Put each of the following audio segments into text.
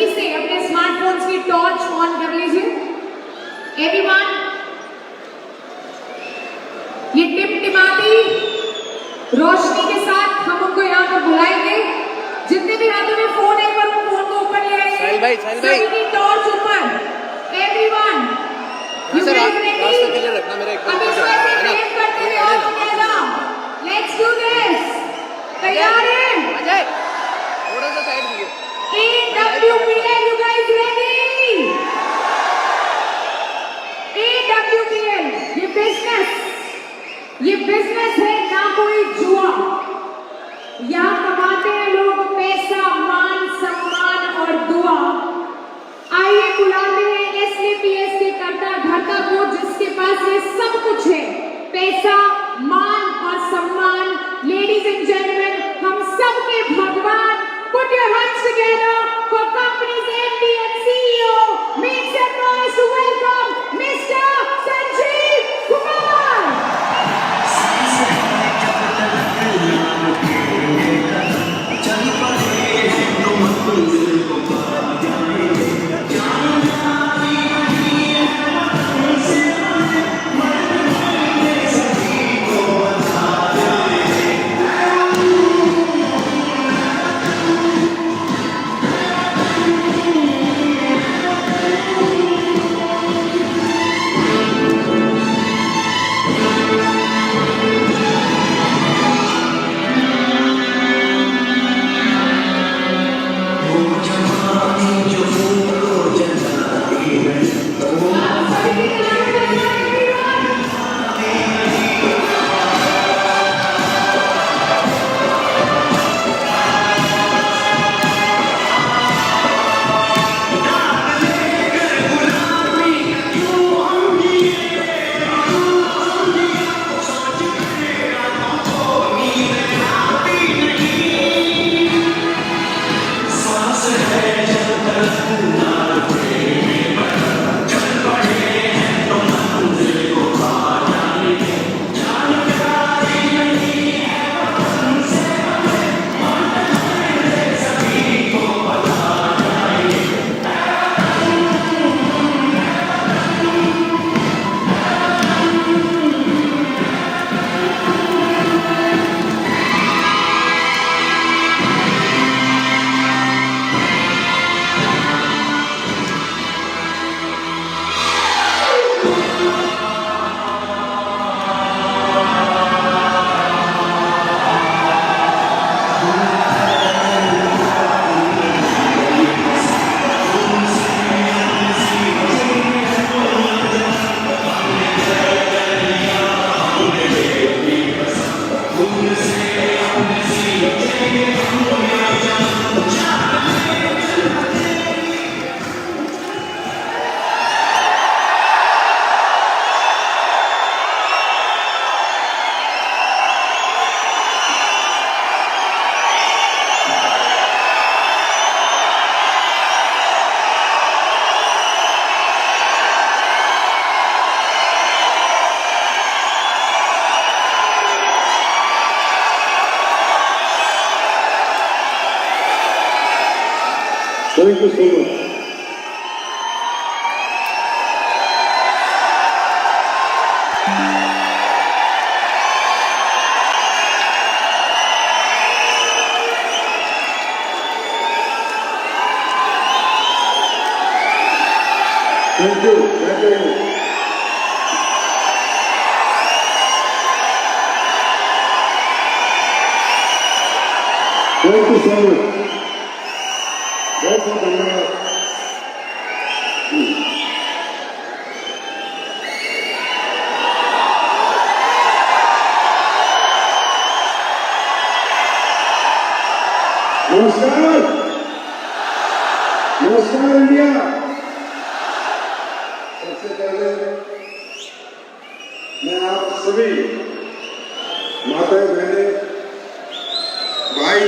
जल्दी से अपने स्मार्टफोन्स की टॉर्च ऑन कर लीजिए। एवरीवन, ये टिमटिमाती रोशनी के साथ हम उनको यहाँ पर बुलाएंगे। जितने भी हाथों में फोन है, एक बार उन फोन को ऊपर ले आइए। साहिल भाई सभी की टॉर्च ऊपर। एवरीवन, यू सर, गेट रास्ता रेडी? क्लियर रखना, मेरा एक अब बार इस ऊपर बार जाना है ना। वेव करते हुए all together. Let's do this. तैयार हैं? अजय थोड़ा सा साइड दिए। AWPL, you guys ready? AWPL, ये बिजनेस है, ना कोई जुआ। यहाँ कमाते हैं लोग पैसा, मान, सम्मान और दुआ। आइए बुलाते हैं SAPS के कर्ता धर्ता को, जिसके पास ये सब कुछ है, पैसा, मान और सम्मान। लेडीज एंड जेंटलमैन, हम सबके भगवान, put your hands together for company's MD and CEO. Make some noise to welcome Mr. Sanjeev Kumar. Thank you so much. Thank you. Thank you. Thank you so much. बहुत बहुत धन्यवाद। नमस्कार, नमस्कार India. सबसे पहले मैं आप सभी माताएं, बहनें, भाई,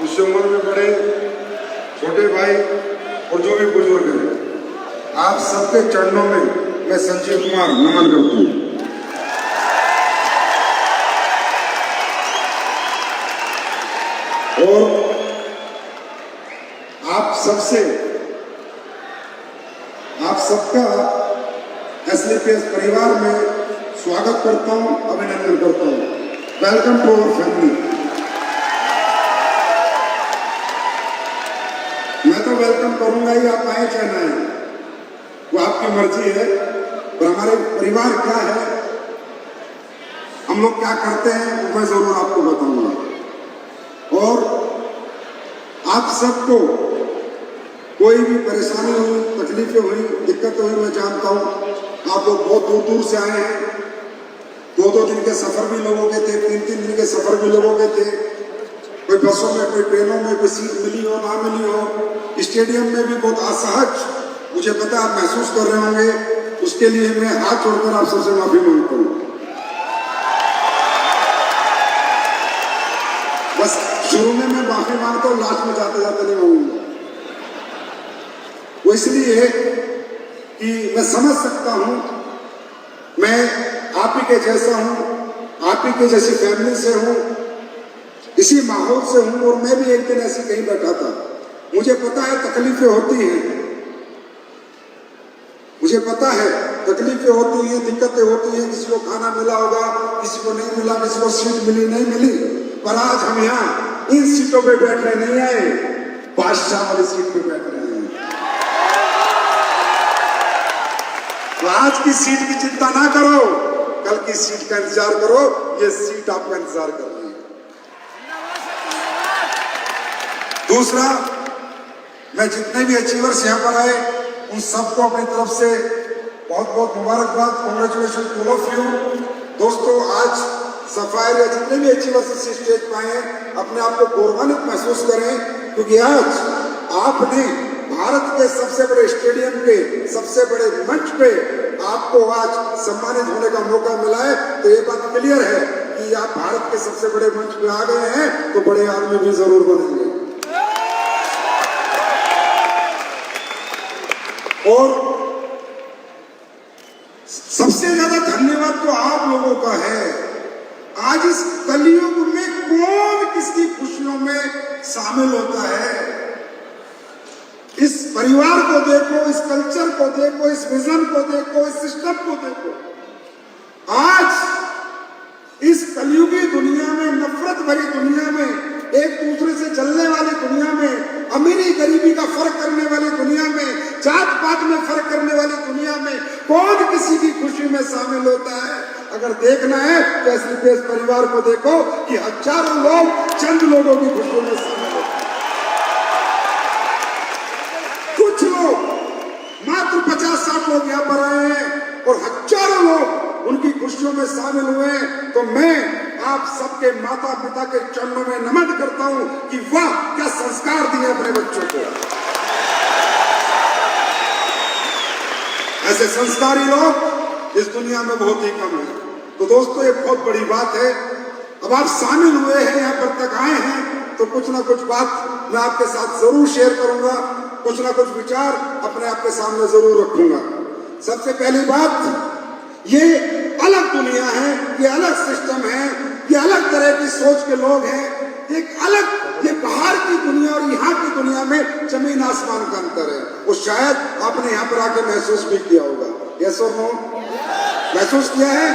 उस उम्र में बड़े, छोटे भाई और जो भी बुजुर्ग हैं, आप सबके चरणों में मैं संजीव कुमार नमन करता हूँ। और आप सबका एसलीपीएस परिवार में स्वागत करता हूं, अभिनंदन करता हूं। Welcome to our family. मैं तो वेलकम करूंगा ही, आप आए चाहे ना आए, वो आपकी मर्जी है। पर हमारे परिवार क्या है, हम लोग क्या करते हैं, वो मैं जरूर आपको बताऊंगा। और आप सबको कोई भी परेशानी हुई, तकलीफें हुई, दिक्कत हुई, मैं जानता हूं आप लोग बहुत दूर दूर से आए हैं। 2-2 दिन के सफर भी लोगों के थे, 3-3 दिन के सफर भी लोगों के थे। कोई बसों में, कोई ट्रेनों में, कोई सीट मिली हो ना मिली हो, स्टेडियम में भी बहुत असहज मुझे पता आप महसूस कर रहे होंगे। उसके लिए मैं हाथ जोड़कर आप सबसे माफी मांगता हूं। बस शुरू में मैं माफी मांगता हूं, लास्ट में जाते जाते नहीं मांगूंगा। वो इसलिए कि मैं समझ सकता हूं, मैं आप ही के जैसा हूं, आप ही के जैसी फैमिली से हूं, इसी माहौल से हूं। और मैं भी एक दिन ऐसे कहीं बैठा था, मुझे पता है तकलीफें होती हैं, मुझे पता है तकलीफें होती हैं, दिक्कतें होती हैं। किसी को खाना मिला होगा, किसी को नहीं मिला, किसी को सीट मिली नहीं मिली। पर आज हम यहाँ इन सीटों पे बैठने नहीं आए, बादशाह वाली सीट पे बैठने आए। तो आज की सीट की चिंता ना करो, कल की सीट का इंतजार करो। ये सीट आपका इंतजार कर रही है। दूसरा, मैं जितने भी अचीवर्स यहाँ पर आए उन सबको अपनी तरफ से बहुत बहुत मुबारकबाद, congratulation to all of you. दोस्तों, आज सफायर या जितने भी अचीवर्स इस स्टेज पर आए हैं, अपने आप को गौरवान्वित महसूस करें, क्योंकि आज आपने भारत के सबसे बड़े स्टेडियम के सबसे बड़े मंच पे आपको आज सम्मानित होने का मौका मिला है। तो ये बात क्लियर है कि आप भारत के सबसे बड़े मंच पे आ गए हैं, तो बड़े आदमी भी जरूर बनेंगे। और सबसे ज्यादा धन्यवाद तो आप लोगों का है। आज इस कलयुग में कौन किसकी खुशियों में शामिल होता है? इस परिवार को देखो, इस कल्चर को देखो, इस विजन को देखो, इस सिस्टम को देखो। आज इस कलयुगी दुनिया में, नफरत भरी दुनिया में, एक दूसरे से जलने वाली दुनिया में, अमीरी गरीबी का फर्क करने वाली दुनिया में, जात पात में फर्क करने वाली दुनिया में कौन किसी की खुशी में शामिल होता है? अगर देखना है तो एसलीपीएस परिवार को देखो कि हजारों लोग चंद लोगों की खुशी में शामिल होते हैं। कुछ लोग, मात्र 50-60 लोग यहाँ पर आए हैं और हजारों लोग उनकी खुशियों में शामिल हुए हैं। तो मैं आप सबके माता पिता के चरणों में नमन करता हूं कि वाह, क्या संस्कार दिए अपने बच्चों को। ऐसे संस्कारी लोग इस दुनिया में बहुत ही कम है। तो दोस्तों, ये बहुत बड़ी बात है। अब आप शामिल हुए हैं, यहाँ पर तक आए हैं, तो कुछ ना कुछ बात मैं आपके साथ जरूर शेयर करूंगा, कुछ ना कुछ विचार अपने आपके सामने जरूर रखूंगा। सबसे पहली बात, ये अलग दुनिया है, ये अलग सिस्टम है, ये अलग तरह की सोच के लोग हैं। एक अलग, ये बाहर की दुनिया और यहाँ की दुनिया में जमीन आसमान का अंतर है। वो शायद आपने यहाँ पर आके महसूस भी किया होगा। यस और नो? महसूस किया है?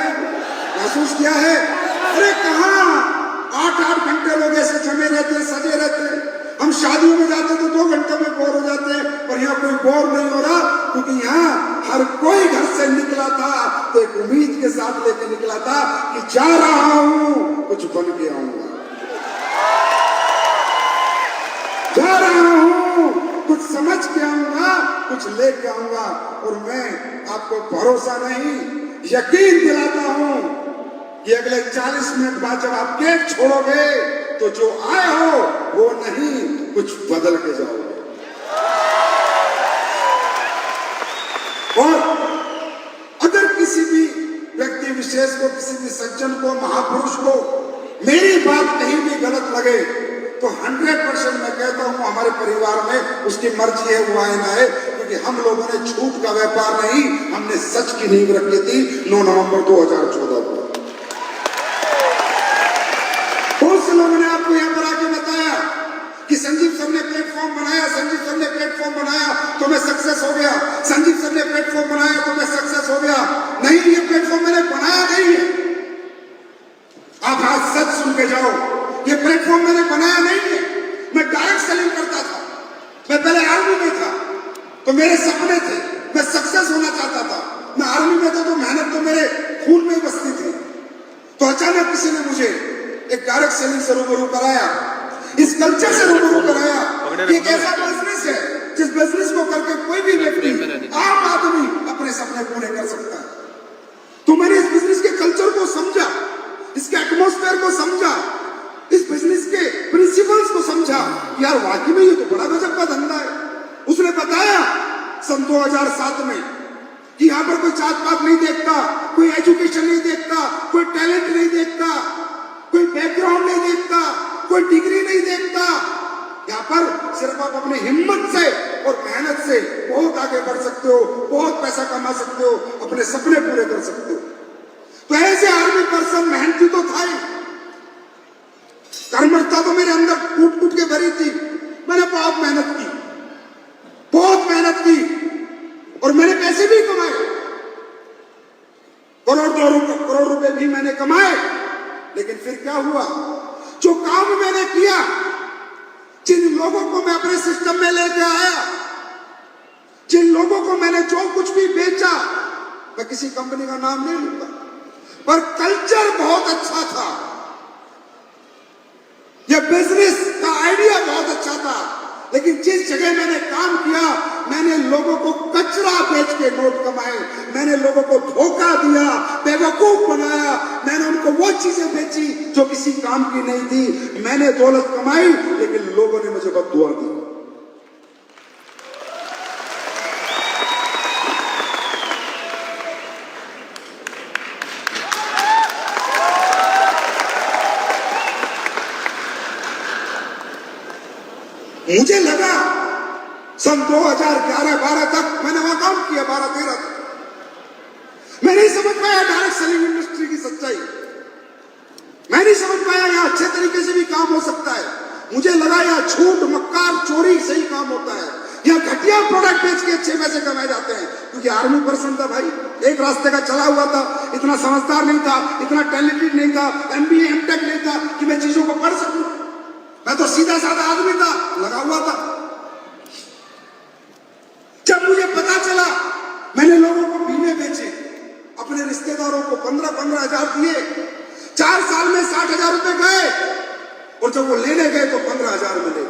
महसूस किया है? अरे कहाँ 8-8 घंटे लोग ऐसे जमे रहते हैं, सजे रहते हैं। हम शादियों में जाते तो 2 घंटे में बोर हो जाते हैं, पर यहाँ कोई बोर नहीं हो रहा, क्योंकि यहाँ हर कोई घर से निकला था तो एक उम्मीद के साथ लेके निकला था कि जा रहा हूं, कुछ बन के आऊंगा, जा रहा हूं, कुछ समझ के आऊंगा, कुछ लेके आऊंगा। और मैं आपको भरोसा नहीं, यकीन दिलाता हूं कि अगले 40 मिनट बाद जब आप गेट छोड़ोगे तो जो आए हो वो नहीं, कुछ बदल के जाओगे। और अगर किसी भी व्यक्ति विशेष को, किसी भी सज्जन को, महापुरुष को मेरी बात कहीं भी गलत लगे तो 100% मैं कहता हूं हमारे परिवार में उसकी मर्जी है, वो आए ना आए, क्योंकि हम लोगों ने झूठ का व्यापार नहीं, हमने सच की नींव रखी थी 9 नवंबर 2014 को। बहुत से लोगों ने आपको यहाँ पर आके बताया कि संजीव सर ने प्लेटफॉर्म बनाया, संजीव सर तो मेरे सपने थे, मैं सक्सेस होना चाहता था। मैं आर्मी में था तो मेहनत तो मेरे खून में ही बसती थी। तो अचानक किसी ने मुझे एक डायरेक्ट सेलिंग से रूबरू कराया, इस कल्चर से रूबरू कराया कि एक ऐसा बिजनेस है जिस बिजनेस को करके कोई भी व्यक्ति, आम आदमी अपने सपने पूरे कर सकता है। तो मैंने इस बिजनेस के कल्चर को समझा, इसके एटमॉस्फेयर को समझा, इस बिजनेस के प्रिंसिपल्स को समझा। यार वाकई में ये तो बड़ा गजब का धंधा है। उसने बताया सन 2007 में कि यहाँ पर कोई जात पात नहीं देखता, कोई एजुकेशन नहीं देखता, कोई टैलेंट नहीं देखता, कोई बैकग्राउंड नहीं देखता, कोई डिग्री नहीं देखता। यहाँ पर सिर्फ आप अपने हिम्मत से और मेहनत से बहुत आगे बढ़ सकते हो, बहुत पैसा कमा सकते हो, अपने सपने पूरे कर सकते हो। तो ऐसे आर्मी पर्सन मेहनती तो था ही, कर्मठता तो मेरे अंदर कूट कूट के भरी थी। मैंने बहुत मेहनत की, बहुत मेहनत की और मैंने पैसे भी कमाए, करोड़ रुपए भी मैंने कमाए। लेकिन फिर क्या हुआ, जो काम मैंने किया, जिन लोगों को मैं अपने सिस्टम में लेके आया, जिन लोगों को मैंने जो कुछ भी बेचा, मैं किसी कंपनी का नाम नहीं लूंगा, पर कल्चर बहुत अच्छा था, यह बिजनेस का आइडिया बहुत अच्छा था। लेकिन जिस जगह मैंने काम किया, मैंने लोगों को कचरा बेच के नोट कमाए, मैंने लोगों को धोखा दिया, बेवकूफ बनाया, मैंने उनको वो चीजें बेची जो किसी काम की नहीं थी। मैंने दौलत कमाई लेकिन लोगों ने मुझे बद्दुआ दी। मुझे लगा सन 2011-12 तक मैंने वहां काम किया, 12-13 तक। मैं नहीं समझ पाया डायरेक्ट सेलिंग इंडस्ट्री की सच्चाई, मैं नहीं समझ पाया यहाँ अच्छे तरीके से भी काम हो सकता है। मुझे लगा यहाँ झूठ, मक्कार, चोरी सही काम होता है, यहाँ घटिया प्रोडक्ट बेच के अच्छे पैसे कमाए जाते हैं। क्योंकि आर्मी पर्सन था भाई, एक रास्ते का चला हुआ था, इतना समझदार नहीं था, इतना टैलेंटेड नहीं था, MBA MTech नहीं था कि मैं चीजों को पढ़ सकूं। मैं तो सीधा साधा आदमी था, लगा हुआ था। जब मुझे पता चला, मैंने लोगों को बीमे बेचे, अपने रिश्तेदारों को 15-15 हजार दिए, 4 साल में 60,000 रुपए गए, और जब वो लेने गए तो 15,000 मिले,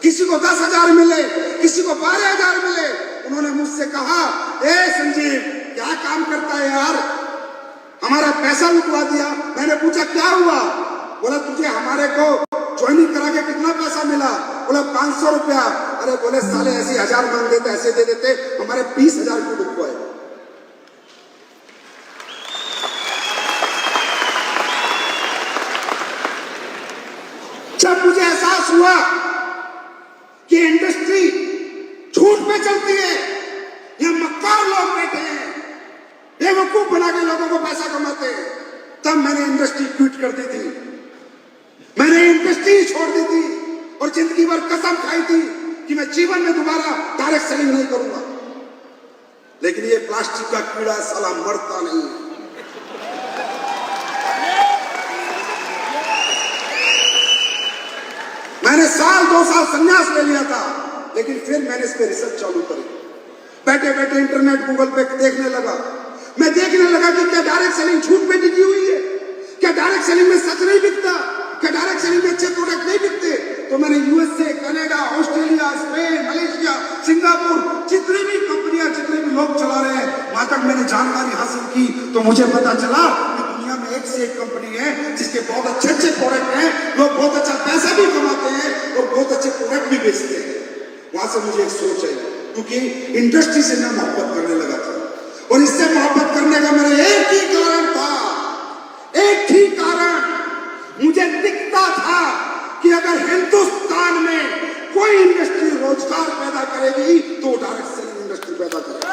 किसी को 10,000 मिले, किसी को 12,000 मिले। उन्होंने मुझसे कहा, ए संजीव क्या काम करता है यार, हमारा पैसा लुटवा दिया। मैंने पूछा क्या हुआ, बोला तुझे हमारे को ज्वाइनिंग करा के कितना पैसा मिला, बोला 500 रुपया। अरे बोले साले ऐसे 1000 मांग देते, ऐसे दे देते, हमारे 20,000 की लुटवाए। जब मुझे एहसास हुआ कि इंडस्ट्री झूठ पे चलती है, यहाँ मक्कार लोग बैठे हैं, बेवकूफ बना के लोगों को पैसा कमाते हैं, तब मैंने इंडस्ट्री क्विट कर दी थी। मैंने इंडस्ट्री छोड़ दी थी और जिंदगी भर कसम खाई थी कि मैं जीवन में दोबारा डायरेक्ट सेलिंग नहीं करूंगा। लेकिन ये प्लास्टिक का कीड़ा साला मरता नहीं है। मैंने 1-2 साल संन्यास ले लिया था, लेकिन फिर मैंने इस पे रिसर्च चालू करी। बैठे बैठे इंटरनेट गूगल पे देखने लगा। मैं देखने लगा कि क्या डायरेक्ट सेलिंग झूठ पे टिकी हुई है, क्या डायरेक्ट सेलिंग में सच नहीं बिकता, क्या डायरेक्ट सेलिंग में अच्छे प्रोडक्ट नहीं बिकते। तो मैंने USA, Canada, Australia, Spain, Malaysia, Singapore, जितनी भी कंपनियां, जितने भी लोग चला रहे हैं, वहां तक मैंने जानकारी हासिल की। तो मुझे पता चला कि दुनिया में एक से एक कंपनी है जिसके बहुत अच्छे अच्छे प्रोडक्ट हैं, लोग बहुत अच्छा पैसा भी कमाते हैं और बहुत अच्छे प्रोडक्ट भी बेचते हैं। वहां से मुझे एक सोच आई, क्योंकि इंडस्ट्री से मैं मोहब्बत करने लगा था, और इससे मोहब्बत करने का मेरा एक ही कारण था, एक ही कारण। मुझे दिखता था कि अगर हिंदुस्तान में कोई इंडस्ट्री रोजगार पैदा करेगी तो डायरेक्ट सेलिंग इंडस्ट्री पैदा करेगी।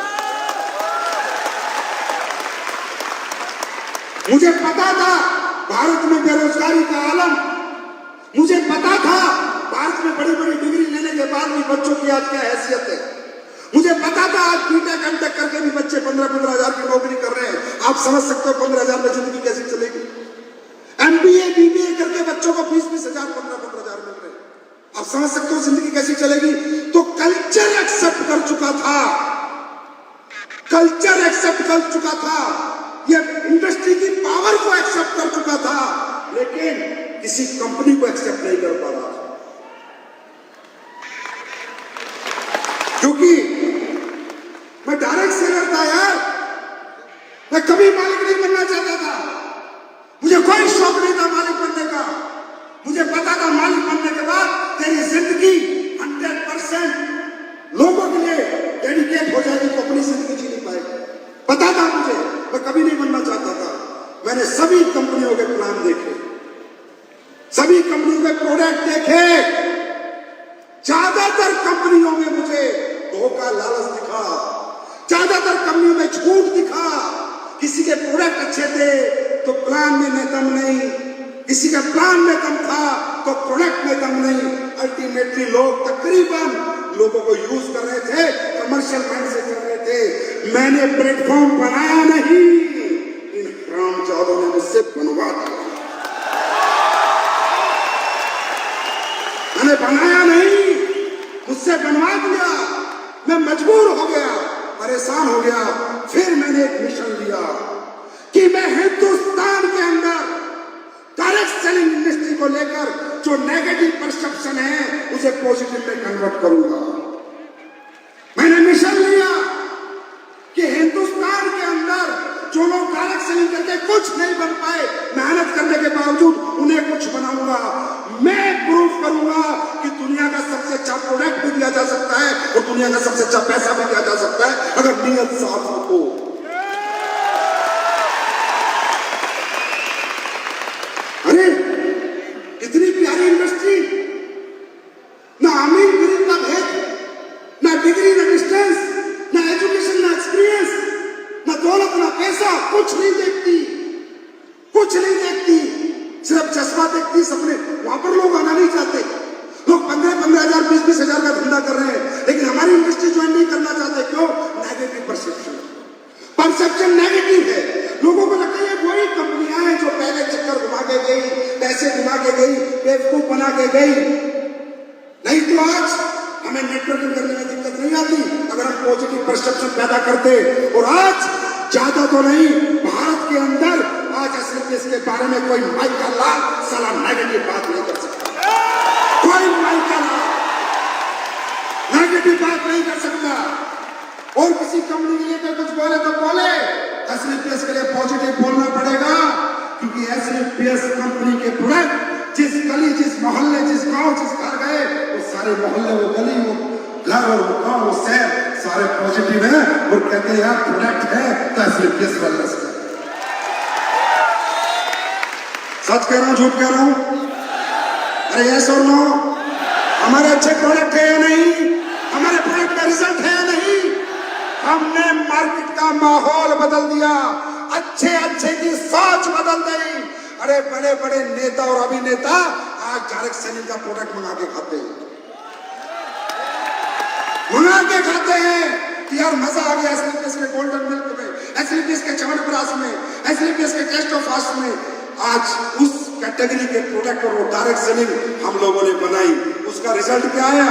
मुझे पता था भारत में बेरोजगारी का आलम, मुझे पता था भारत में बड़ी बड़ी डिग्री लेने के बाद भी बच्चों की आज क्या हैसियत है। मुझे पता था आज B.Tech M.Tech करके भी बच्चे 15-15 हजार की नौकरी कर रहे हैं। आप समझ सकते हो 15,000 में जिंदगी कैसे चलेगी। MBA BBA करके बच्चों को 20-20 हजार 15-15 हजार मिल रहे हैं। आप समझ सकते हो जिंदगी कैसी चलेगी। तो कल्चर एक्सेप्ट कर चुका था, कल्चर एक्सेप्ट कर चुका था, ये इंडस्ट्री की पावर को एक्सेप्ट कर चुका था, लेकिन किसी कंपनी को एक्सेप्ट नहीं कर पा रहा था। क्योंकि मैं डायरेक्ट सेलर था यार, मैं कभी मालिक नहीं बनना चाहता था, मुझे कोई शौक नहीं था मालिक बनने का। मुझे पता था मालिक बनने के बाद तेरी जिंदगी 100% लोगों के लिए डेडिकेट हो जाएगी, तो अपनी जिंदगी जी नहीं पाएगी। पता था मुझे, मैं कभी नहीं बनना चाहता था। मैंने सभी कंपनियों के प्लान देखे, सभी कंपनियों के प्रोडक्ट देखे, ज्यादातर कंपनियों में मुझे धोखा लालच दिखा, ज्यादातर कंपनियों में झूठ दिखा। किसी के प्रोडक्ट अच्छे थे तो प्लान में दम नहीं, किसी का प्लान में दम था तो प्रोडक्ट में दम नहीं। अल्टीमेटली लोग तकरीबन लोगों को यूज कर रहे थे, कमर्शियल माइंड से कर रहे थे। मैंने प्लेटफॉर्म बनाया नहीं, इन राम जादव ने मुझसे बनवा दिया। मैंने बनाया नहीं, मुझसे बनवा दिया। मैं मजबूर हो गया, परेशान हो गया। फिर मैंने एक मिशन लिया कि मैं हिंदुस्तान के अंदर डायरेक्ट सेलिंग इंडस्ट्री को लेकर जो नेगेटिव परसेप्शन है उसे पॉजिटिव में कन्वर्ट करूंगा। मैंने मिशन लिया कि हिंदुस्तान के अंदर जो लोग डायरेक्ट सेलिंग करके कुछ नहीं बन पाए, मेहनत करने के बावजूद उन्हें कुछ बनाऊंगा। मैं प्रूफ करूंगा कि दुनिया का सबसे अच्छा प्रोडक्ट भी दिया जा सकता है और दुनिया का सबसे अच्छा पैसा भी दिया जा सकता है, अगर नीयत साफ हो तो। अरे इतनी प्यारी इंडस्ट्री, ना अमीर गरीब का भेद, ना डिग्री ना डिस्टेंस, ना एजुकेशन ना एक्सपीरियंस, ना दौलत ना पैसा, कुछ नहीं देखती, कुछ नहीं देखती, सिर्फ चश्मा देखती। सपने वहां पर लोग आना नहीं चाहते। लोग 15-15 हजार 20-20 हजार का धंधा कर रहे हैं, लेकिन हमारी इंडस्ट्री ज्वाइन नहीं करना चाहते। क्यों? नेगेटिव परसेप्शन, परसेप्शन नेगेटिव है। लोगों को लगता है वही कंपनियां हैं जो पहले चक्कर घुमा के गई, पैसे घुमा के गई, बेवकूफ बना के गई। नहीं तो आज हमें नेटवर्किंग करने में दिक्कत नहीं आती अगर हम पॉजिटिव परसेप्शन पैदा करते। और आज ज्यादा तो नहीं, भारत के अंदर आज एसएलपीएस के बारे में कोई माइका लाल साला नेगेटिव बात नहीं कर सकता, कोई माइका लाल नेगेटिव बात नहीं कर सकता। और किसी कंपनी के लिए तो कुछ बोले तो बोले, एसएलपीएस के लिए पॉजिटिव बोलना पड़ेगा, क्योंकि एसएलपीएस कंपनी के प्रोडक्ट जिस गली, जिस मोहल्ले, जिस गांव, जिस घर गए, वो सारे मोहल्ले, वो गली, वो घर और वो गांव, वो शहर सारे पॉजिटिव हैं और कहते हैं यार प्रोडक्ट है तो एसएलपीएस वेलनेस का। सच कह रहा हूं, झूठ कह रहा हूं? अरे यस और नो? हमारे अच्छे प्रोडक्ट है या नहीं? हमारे प्रोडक्ट का रिजल्ट है या नहीं? हमने मार्केट का माहौल बदल दिया, अच्छे अच्छे की सोच बदल दी। अरे बड़े बड़े नेता और अभिनेता आज डायरेक्ट सेलिंग का प्रोडक्ट मंगा के खाते हैं, मंगा के खाते हैं कि यार मजा आ गया एसएलपीएस के गोल्डन मिल्क में, एसएलपीएस के च्यवनप्राश में, एसएलपीएस के टेस्ट ऑफ फास्ट में। आज उस कैटेगरी के प्रोडक्ट और डायरेक्ट सेलिंग हम लोगों ने बनाई। उसका रिजल्ट क्या आया?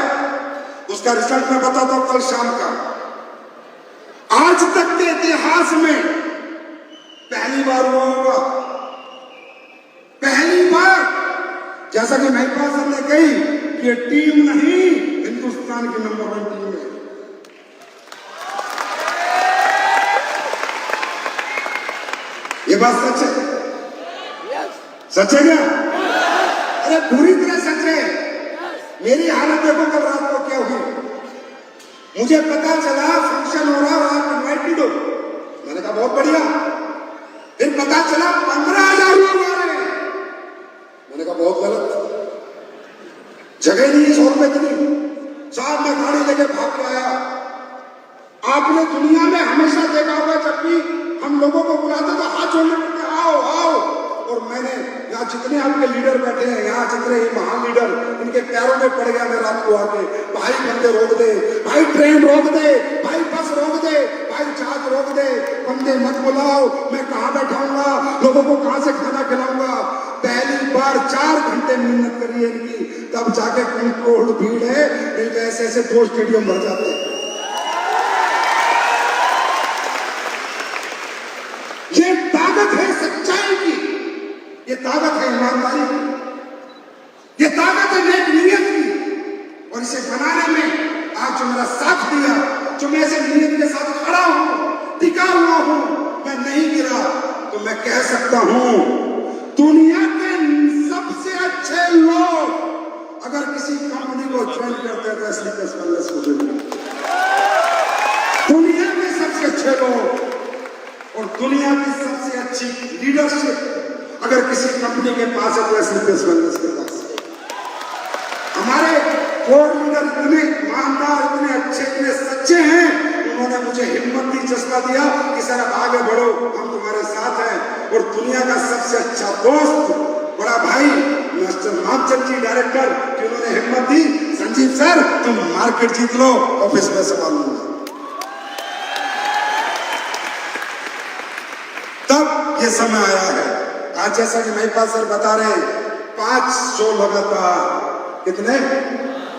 उसका रिजल्ट मैं बताता हूं कल शाम का। आज तक के इतिहास में पहली बार हुआ होगा, पहली बार, जैसा कि महिपाल सर ने कही, ये टीम नहीं, हिंदुस्तान की नंबर 1 टीम है। ये बात सच है, सच है क्या? अरे पूरी तरह सच है। मेरी हालत देखो कल रात को क्या हुई। मुझे पता चला फंक्शन हो रहा है, आप इन्वाइटेड हो। मैंने कहा बहुत बढ़िया। फिर पता चला 15,000 लोग आ रहे हैं। मैंने कहा बहुत गलत, जगह नहीं है 100 रुपए की। साहब मैं गाड़ी लेके भाग के आया। आपने दुनिया में हमेशा देखा होगा जब भी हम लोगों को बुलाते तो हाथ जोड़ने पड़ते, आओ आओ। और मैंने यहाँ जितने आपके लीडर बैठे हैं, यहाँ जितने महान लीडर, इनके पैरों में पड़ गया मैं रात को आके, भाई बंदे रोक दे, भाई ट्रेन रोक दे, भाई बस रोक दे, भाई जहाज रोक दे, बंदे मत बुलाओ, मैं कहाँ बैठाऊंगा, लोगों को कहाँ से खाना खिलाऊंगा। पहली बार 4 घंटे मेहनत करी है इनकी, तब जाके कंट्रोल भीड़ है, नहीं तो ऐसे ऐसे 2 स्टेडियम भर जाते हैं। ये ताकत है सच्चाई की, ये ताकत है ईमानदारी की, ये ताकत है नेक नीयत की। और इसे बनाने में आज जो मेरा साथ दिया, जो मैं ऐसे नीयत के साथ खड़ा हूं, टिका हुआ हूं, मैं नहीं गिरा, तो मैं कह सकता हूं दुनिया के सबसे अच्छे लोग अगर किसी कंपनी को ज्वाइन करते हैं तो स्लीपर्स वेलनेस को देंगे। दुनिया के सबसे अच्छे लोग और दुनिया की सबसे अच्छी लीडरशिप अगर किसी कंपनी के पास है तो स्लीपर्स वेलनेस के पास है। हमारे कोर लीडर इतने ईमानदार, इतने अच्छे, इतने सच्चे हैं, उन्होंने मुझे हिम्मत दी, जज्बा दिया कि सर अब आगे बढ़ो, हम तुम्हारे साथ हैं। और दुनिया का सबसे अच्छा दोस्त, बड़ा भाई मिस्टर मामचंद जी डायरेक्टर, कि उन्होंने हिम्मत दी, संजीव सर तुम मार्केट जीत लो, ऑफिस में संभालूंगा। तब ये समय आया है। आज जैसा कि महिपाल सर बता रहे हैं, 5 शो लगातार, कितने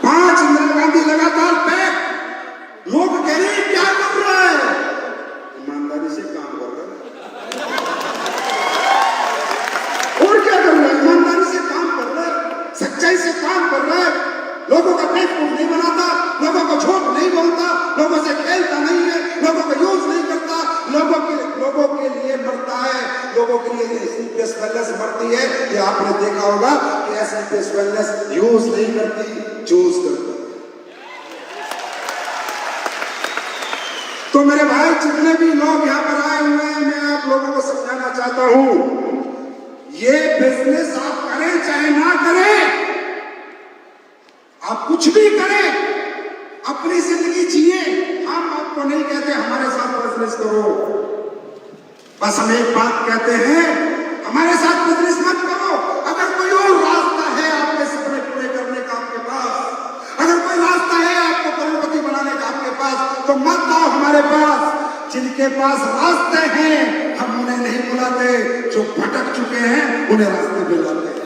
5 इंदिरा गांधी लगातार पैक। लोग कह रहे हैं क्या कर रहा है, ईमानदारी से काम कर रहा है। और क्या कर रहा है, ईमानदारी से काम कर रहा है, सच्चाई से काम कर रहा है। लोगों का पेट नहीं बनाता, लोगों को झूठ नहीं बोलता, लोगों से खेलता नहीं है, लोगों को यूज नहीं करता, लोगों के लिए मरता है, लोगों के लिए स्लीपलेस वेलनेस मरती है। ये आपने देखा होगा कि स्लीपलेस वेलनेस यूज नहीं करती, चूज करती। तो मेरे भाई जितने भी लोग यहाँ पर आए हुए हैं, मैं आप लोगों को समझाना चाहता हूं, ये बिजनेस आप करें चाहे ना करें, आप कुछ भी करें, अपनी जिंदगी जिए। हम आपको नहीं कहते हमारे साथ बिजनेस करो, बस हम एक बात कहते हैं, हमारे साथ बिजनेस मत करो। अगर कोई और रास्ता है आपके सपने पूरे करने का आपके पास, अगर कोई रास्ता है आपको करोड़पति बनाने का आपके पास, तो मत आओ हमारे पास। जिनके पास रास्ते हैं हम उन्हें नहीं बुलाते, जो भटक चुके हैं उन्हें रास्ते पे लाते हैं।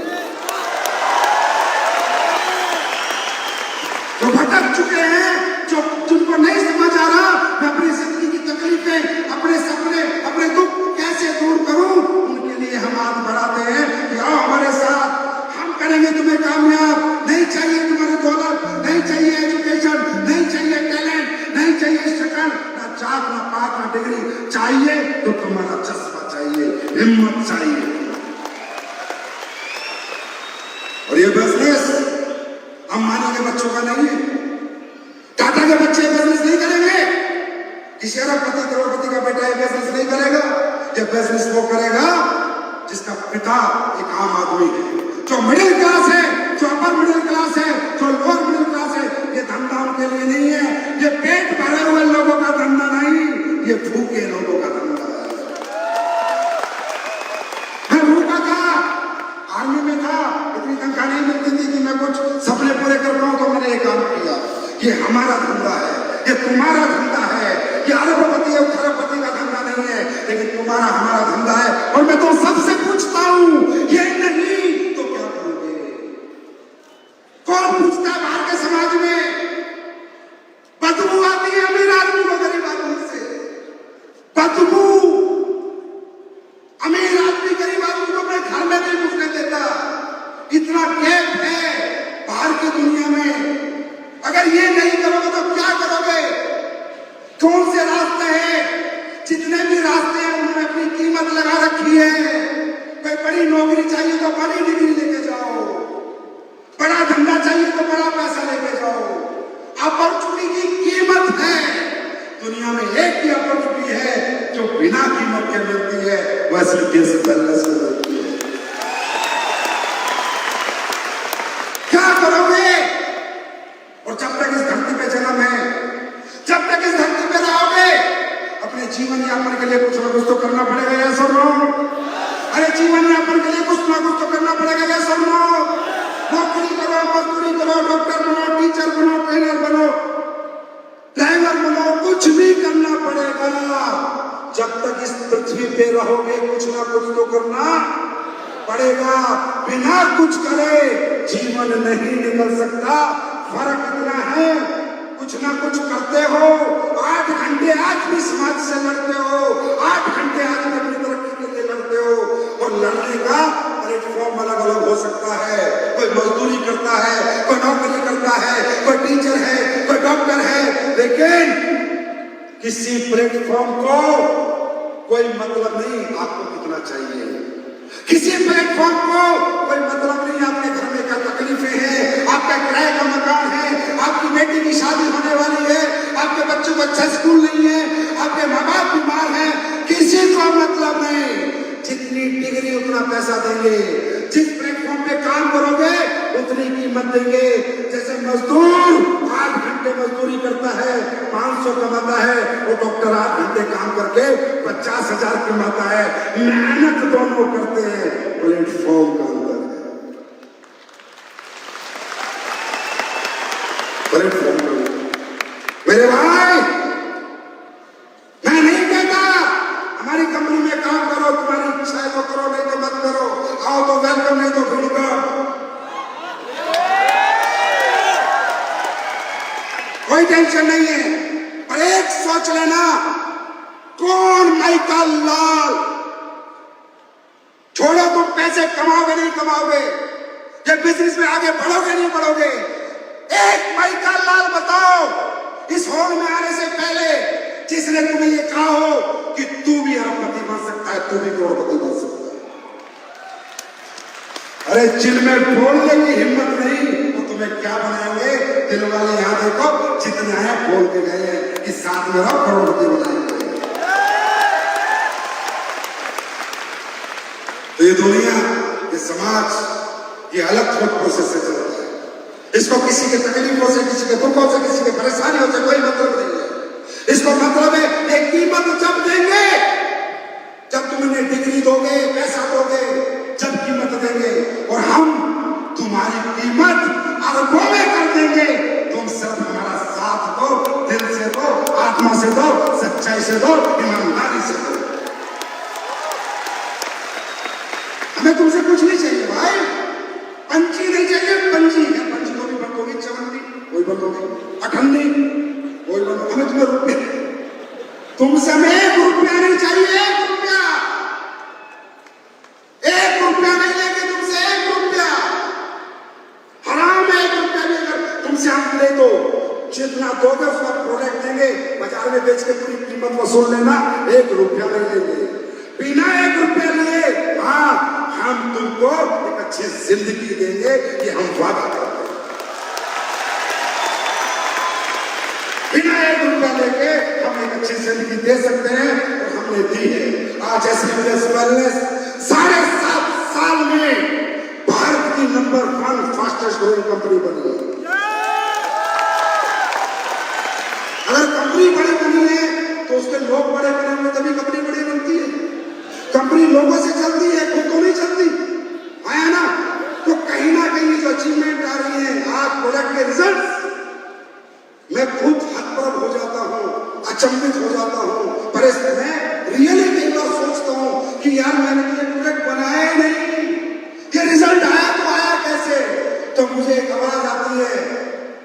जो भटक चुके हैं, जो जिनको नहीं समझ आ रहा मैं अपनी जिंदगी की तकलीफें, अपने सपने, अपने दुख कैसे दूर करूं, उनके लिए हम हाथ बढ़ाते हैं कि आओ हमारे साथ, हम करेंगे तुम्हें कामयाब। नहीं चाहिए तुम्हारी दौलत, नहीं चाहिए एजुकेशन, नहीं चाहिए टैलेंट, नहीं चाहिए शकल, ना जात, ना पात, ना डिग्री, चाहिए तो तुम्हारा जज्बा चाहिए, हिम्मत चाहिए। और ये बिजनेस अंबानी के बच्चों का नहीं है, टाटा के बच्चे बिजनेस नहीं करेंगे, किसी अरबपति करोड़पति का बेटा ये बिजनेस नहीं करेगा। ये बिजनेस वो करेगा जिसका पिता एक आम आदमी है, जो मिडिल क्लास है, जो अपर मिडिल क्लास है, जो लोअर मिडिल क्लास है। ये धंधा उनके लिए नहीं है, ये पेट भरे हुए लोगों का धंधा नहीं, ये भूखे लोगों का धंधा है। मैं भूखा था, आर्मी में था, इतनी तनख्वाह नहीं मिलती थी कि मैं कुछ सपने पूरे कर पाऊं, तो मैंने ये काम किया। ये हमारा धंधा है, ये तुम्हारा धंधा है, ये अरबपति और खरबपति का धंधा नहीं है, लेकिन तुम्हारा हमारा धंधा है। और मैं तो सबसे पूछता हूं, ये नहीं तो क्या करोगे? कौन पूछता है बाहर के समाज में? बदबू आती है अमीर आदमी को गरीब आदमी से, बदबू अमीर आदमी गरीब आदमी को अपने घर में नहीं घुसने देता। इतना गैप है बाहर की दुनिया में। अगर ये नहीं करोगे तो क्या करोगे? कौन से रास्ते हैं? जितने भी रास्ते हैं उन्होंने अपनी कीमत लगा रखी है। कोई बड़ी नौकरी चाहिए तो बड़ी डिग्री लेके जाओ, बड़ा धंधा चाहिए तो बड़ा पैसा लेके जाओ। अपॉर्चुनिटी की कीमत है दुनिया में, एक ही अपॉर्चुनिटी है जो बिना कीमत के मिलती है, वैसे कैसे बैलेंस मिलती है। क्या करोगे? और जब तक इस धरती पे जन्म है, जब तक इस धरती पे रहोगे, अपने जीवन यापन के लिए कुछ ना कुछ तो करना पड़ेगा, या सुन लो। अरे जीवन यापन के लिए कुछ ना कुछ तो करना पड़ेगा, या सुन लो। नौकरी करो, मजदूरी करो, डॉक्टर बनो, टीचर बनो, ट्रेनर बनो, ड्राइवर बनो, कुछ भी करना पड़ेगा। जब तक इस पृथ्वी पे रहोगे कुछ ना कुछ तो करना पड़ेगा। बिना कुछ करे जीवन नहीं निकल सकता। फर्क इतना है, कुछ ना कुछ करते हो, 8 घंटे आज भी समाज से लड़ते हो, 8 घंटे आज भी अपनी तरक्की के लिए लड़ते हो। और लड़ने का प्लेटफॉर्म अलग अलग हो सकता है। कोई मजदूरी करता है, कोई नौकरी करता है, कोई टीचर है, कोई डॉक्टर है, लेकिन किसी प्लेटफॉर्म को कोई मतलब नहीं आपको कितना चाहिए। किसी प्लेटफॉर्म को कोई मतलब नहीं आपके घर में क्या तकलीफें हैं, आपका किराए का मकान है, आपकी बेटी की शादी होने वाली है, आपके बच्चों को अच्छा स्कूल नहीं है, आपके माँ बाप बीमार हैं, किसी को मतलब नहीं। जितनी डिग्री उतना पैसा देंगे, जिस प्लेटफॉर्म पे काम करोगे उतनी कीमत देंगे। जैसे मजदूर 8 घंटे मजदूरी करता है, 500 कमाता है, वो डॉक्टर 8 घंटे काम करके 50,000 कमाता है। मेहनत दोनों करते हैं, प्लेटफॉर्म का अंतर है। प्लेटफॉर्म का अंतर। मेरे भाई, मैं नहीं कहता हमारी कंपनी में काम करो, तुम्हारी इच्छा है तो करो, नहीं तो मत करो। आओ तो वेलकम, नहीं तो वेलकम। कोई टेंशन नहीं है। पर एक सोच लेना, कौन माइकल लाल? छोड़ो, तुम पैसे कमाओगे नहीं कमाओगे, ये बिजनेस में आगे बढ़ोगे नहीं बढ़ोगे। एक माइकल लाल बताओ इस हॉल में आने से पहले जिसने तुम्हें ये कहा हो कि तू भी अरबपति बन सकता है, तू भी करोड़पति बन सकता है। अरे जिनमें बोलने की हिम्मत नहीं तो तुम्हें क्या बनाएंगे? दिल वाले यहां देखो, जितने आए बोल के गए हैं कि साथ में रहो, करोड़पति बनाएंगे। तो ये दुनिया, ये समाज, ये अलग थॉट प्रोसेस से चलता है। इसको किसी के तकलीफों से, किसी के दुखों से, किसी के परेशानियों से कोई मतलब नहीं है। इसको मतलब है एक कीमत जब देंगे, जब तुम इन्हें डिग्री दोगे, पैसा दोगे, जब कीमत देंगे। और हम तुम्हारी कीमत अरबों में कर देंगे। तुम सिर्फ हमारा साथ दो, दिल से दो, आत्मा से दो, सच्चाई से दो, ईमानदारी से दो। हमें तुमसे कुछ नहीं चाहिए भाई, पंची नहीं चाहिए। पंची है, पंची को भी बंद होगी, चवन्नी कोई बंद होगी, अठन्नी कोई बंद होगी। हमें तुम्हें रुपये, तुमसे हमें 1 रुपया नहीं चाहिए। 1 रुपया, 1 रुपया नहीं लेंगे तुमसे। 1 रुपया हराम है। 1 रुपया भी अगर तुमसे हम ले तो जितना दोगे उसका प्रोडक्ट देंगे, बाजार में बेच के पूरी कीमत वसूल लेना। 1 रुपया नहीं लेंगे, बिना 1 रुपया लिए। हाँ, हम तुमको एक अच्छी जिंदगी देंगे, ये हम वादा करते हैं। बिना 1 रुपया लेके हम एक अच्छी जिंदगी दे सकते हैं, और हमने दी है। आज एसपीएस वेलनेस 7.5 साल में भारत की नंबर 1 फास्टेस्ट ग्रोइंग कंपनी बनी है। अगर कंपनी बड़ी बनी है तो उसके लोग बड़े बने होंगे, तभी कंपनी बड़ी बनती है। कंपनी लोगों से चलती है, खुद तो नहीं चलती, है ना? तो कहीं ना कहीं जो अचीवमेंट आ रही है आज प्रोडक्ट के रिजल्ट, मैं खुद हतप्रभ हो जाता हूँ, अचंभित हो जाता हूँ। पर मैं रियली कई बार सोचता हूँ कि यार मैंने तो ये प्रोडक्ट बनाया ही नहीं, ये रिजल्ट आया तो आया कैसे? तो मुझे एक आवाज आती है,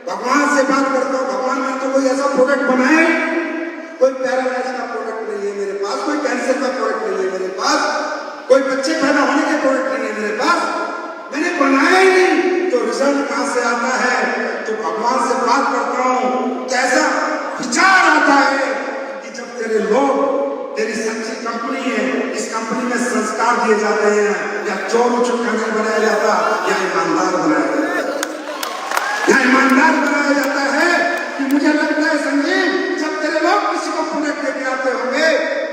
भगवान से बात करता हूँ, भगवान मैंने तो कोई ऐसा प्रोडक्ट बनाया ही, कोई पैरालाइज का प्रोडक्ट नहीं है मेरे पास, कोई कैंसर का प्रोडक्ट नहीं है मेरे पास, कोई बच्चे पैदा होने के प्रोडक्ट नहीं है मेरे पास, मैंने बनाया ही नहीं। तो रिजल्ट कहां से आता है? तो भगवान से बात करता हूं तो ऐसा विचार आता है कि जब तेरे लोग, तेरी सच्ची कंपनी है, इस कंपनी में संस्कार दिए जाते हैं, या चोर चुक्का नहीं बनाया जाता, या ईमानदार बनाया जाता है। या ईमानदार बनाया जाता है कि मुझे लगता है संजीव, जब तेरे लोग किसी को प्रोडक्ट लेके आते होंगे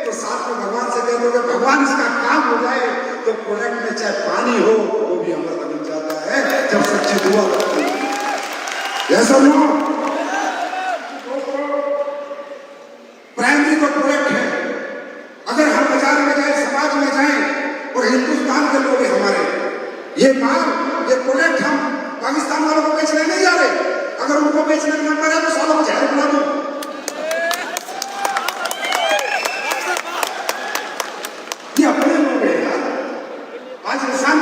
तो साथ में भगवान से कह दोगे, भगवान इसका काम हो जाए, तो प्रोडक्ट में चाहे पानी हो वो भी अमृत बन जाता है, जब सच्ची दुआ लगती है। ऐसा नो प्राइमरी तो प्रोडक्ट है। अगर हम बाजार में जाए, समाज में जाए, और हिंदुस्तान के लोग हमारे ये माल, ये प्रोडक्ट हम पाकिस्तान वालों को बेचने नहीं जा रहे। अगर उनको बेचने का नंबर है तो सालों को जहर बना दो। ये अपने लोग हैं यार। आज इंसान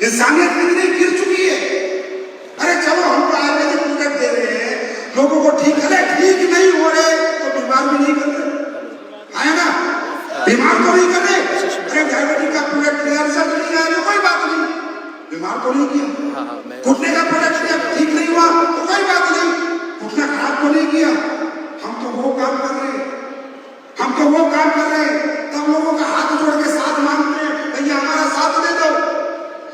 इंसानियत कितनी गिर चुकी है। अरे चलो हमको आयुर्वेदिक प्रोडक्ट दे रहे हैं लोगों को ठीक, अरे ठीक नहीं हो रहे तो बीमार भी नहीं कर रहे, है ना, बीमार तो नहीं कर रहे। अरे डायबिटीज का प्रोडक्ट दिया, रिजल्ट नहीं आया तो कोई बात नहीं, बीमार तो नहीं किया। घुटने का प्रोडक्ट दिया, ठीक नहीं हुआ तो कोई बात नहीं, घुटना खराब तो नहीं किया। हम तो वो काम कर रहे हैं, हम तो वो काम कर रहे हैं, तब लोगों का हाथ जोड़ के साथ मांगते हैं, भैया हमारा साथ दे दो।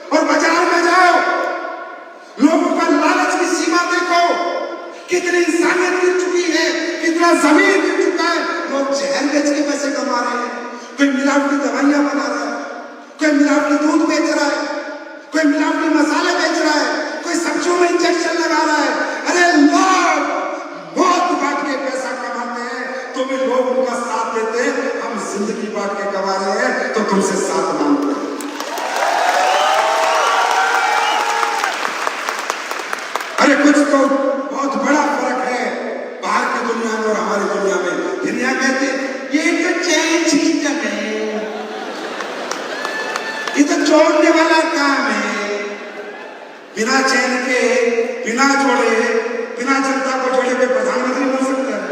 और बाजार में जाओ, लोगों का लालच की सीमा देखो, कितनी इंसानियत गिर चुकी है, कितना जमीन गिर चुका है। लोग जहर बेच के पैसे कमा रहे हैं, कोई मिलावटी दवाइयां बना रहा है, कोई मिलावटी दूध बेच रहा है, कोई मिलावटी मसाले बेच रहा है, कोई सब्जियों में इंजेक्शन लगा रहा है। अरे लोग बहुत बांट के पैसा कमाते हैं तो भी लोग उनका साथ देते हैं। हम जिंदगी बांट के कमा रहे हैं तो तुमसे साथ मांगते हैं। अरे कुछ तो बहुत बड़ा फर्क है बाहर की दुनिया में और हमारी दुनिया में। दुनिया कहते ये तो चैन छीन है, ये तो छोड़ने वाला काम है। बिना चैन के, बिना जोड़े, बिना जनता को जोड़े कोई प्रधानमंत्री बन सकता है,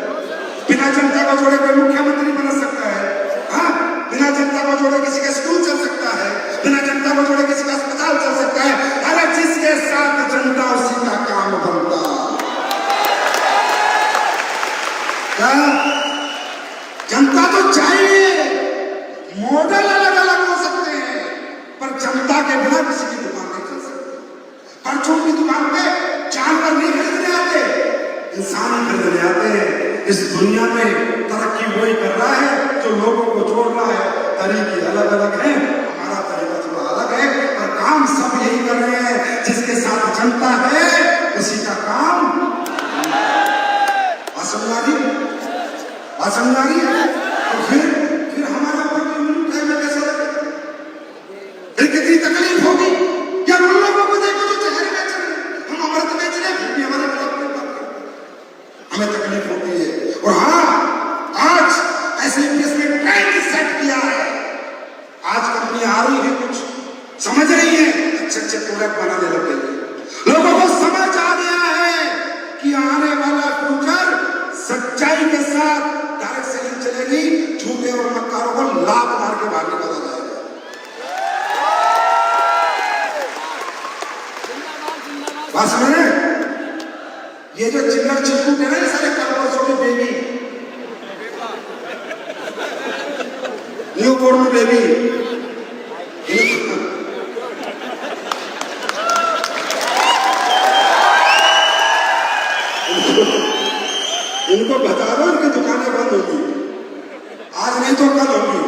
बिना जनता को जोड़े कोई मुख्यमंत्री बन सकता है, हाँ, बिना जनता को जोड़े किसी का स्कूल चल सकता है, बिना जनता को जोड़े किसी का अस्पताल चल सकता है। अरे जिसके साथ जनता उसी का काम बनता। क्या जनता तो चाहिए, मॉडल अलग अलग हो सकते हैं, पर जनता के बिना किसी की दुकान नहीं चल सकती। परचून की दुकान पे जानवर नहीं खरीदने आते, इंसान खरीदने आते हैं। इस दुनिया में तरक्की वही कर रहा है जो लोगों को जोड़ रहा है। तरीके अलग अलग हैं, हमारा तरीका थोड़ा अलग है, पर काम सब यही कर रहे हैं। जिसके साथ जनता है उसी का काम असंगारी है। तो फिर हमारा कैसा लगेगा, फिर कितनी तकलीफ होगी। या उन लोगों को देखो जो जहर बेच रहे हैं, हम अमृत बेच रहे हैं, फिर भी हमारे खिलाफ कोई बात नहीं, हमें तकलीफ होती है। और हाँ, आज ऐसे में ट्रेंड सेट किया है, आज कंपनी आ रही है, कुछ समझ रही है, अच्छे अच्छे प्रोडक्ट बनाने लगे। लोगों को समझ आ गया है कि आने वाला फ्यूचर सच्चाई के साथ डायरेक्ट सेलिंग चलेगी, झूठे और मक्कारों को लाभ मार के बाहर निकाला जाएगा। बात समझ रहे? ये जो चिल्लर चिल्कू कह रहे हैं सारे कल के बेबी, न्यू बोर्न बेबी, इनको बता दो इनकी दुकानें बंद होगी, आज नहीं तो कल होगी।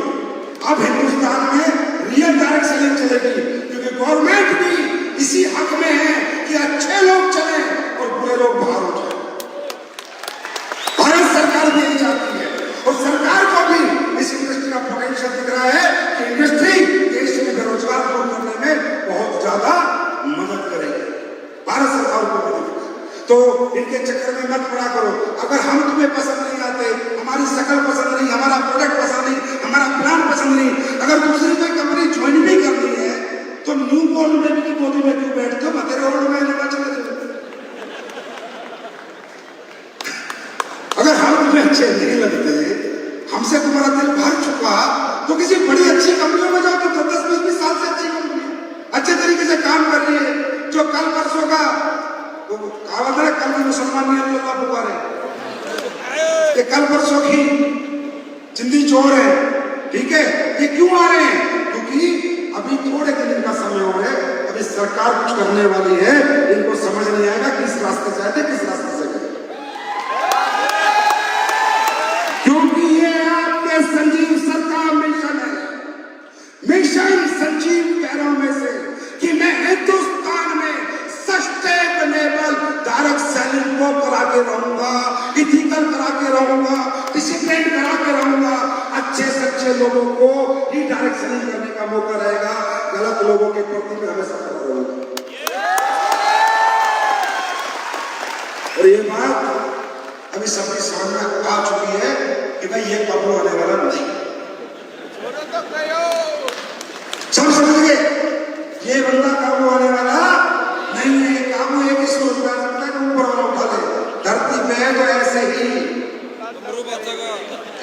अब हिंदुस्तान में रियल डायरेक्ट सेलिंग चलेगी, क्योंकि गवर्नमेंट भी इसी हक में है कि अच्छे लोग चले और बुरे लोग बाहर हो जाए। भारत सरकार भी यही चाहती है, और सरकार को भी इस इंडस्ट्री का पोटेंशियल दिख रहा है कि इंडस्ट्री देश में बेरोजगार दूर करने में बहुत ज्यादा मदद करेगी। भारत सरकार को भी दिख रहा है, तो इनके चक्कर में मत पड़ा करो। अगर हम तुम्हें पसंद नहीं आते, हमारी शक्ल पसंद नहीं, हमारा प्रोडक्ट पसंद नहीं, हमारा प्लान पसंद नहीं, अगर दूसरी कोई कंपनी ज्वाइन भी करनी है तो न्यू बोर्न बेबी की गोदी में क्यों बैठते हो, मतेरे ओल्ड में लेना चले जाओ। अगर हम तुम्हें अच्छे नहीं लगते, हमसे तुम्हारा दिल भर चुका, तो किसी बड़ी अच्छी कंपनियों में जाओ, तो 10-20 साल से अच्छी कंपनी अच्छे तरीके से काम कर रही है। जो कल परसों का कहावत है, कल की मुसलमान नहीं अल्लाह पुकारे, ये कल परसों की जिंदी चोर है, ठीक है। ये क्यों आ रहे हैं? क्योंकि अभी थोड़े दिन का समय हो है, अभी सरकार कुछ करने वाली है, इनको समझ नहीं आएगा किस रास्ते से आए, किस रास्ते से गए। क्योंकि ये आपके संजीव सर का मिशन है, मिशन संजीव पैरों में से कि मैं हिंदुस्तान में सस्टेनेबल डायरेक्ट सेलिंग को करा के रहूंगा, इथिकल करा के रहूंगा, डिसिप्लिन करा के रहूंगा। अच्छे सच्चे लोगों को ही डायरेक्ट सेलिंग करने का मौका रहेगा, गलत लोगों के प्रति में हमेशा खड़ा रहूंगा। और ये बात अभी सबके सामने आ चुकी है कि भाई ये कब होने वाला नहीं, सब समझ गए। ये बंदा का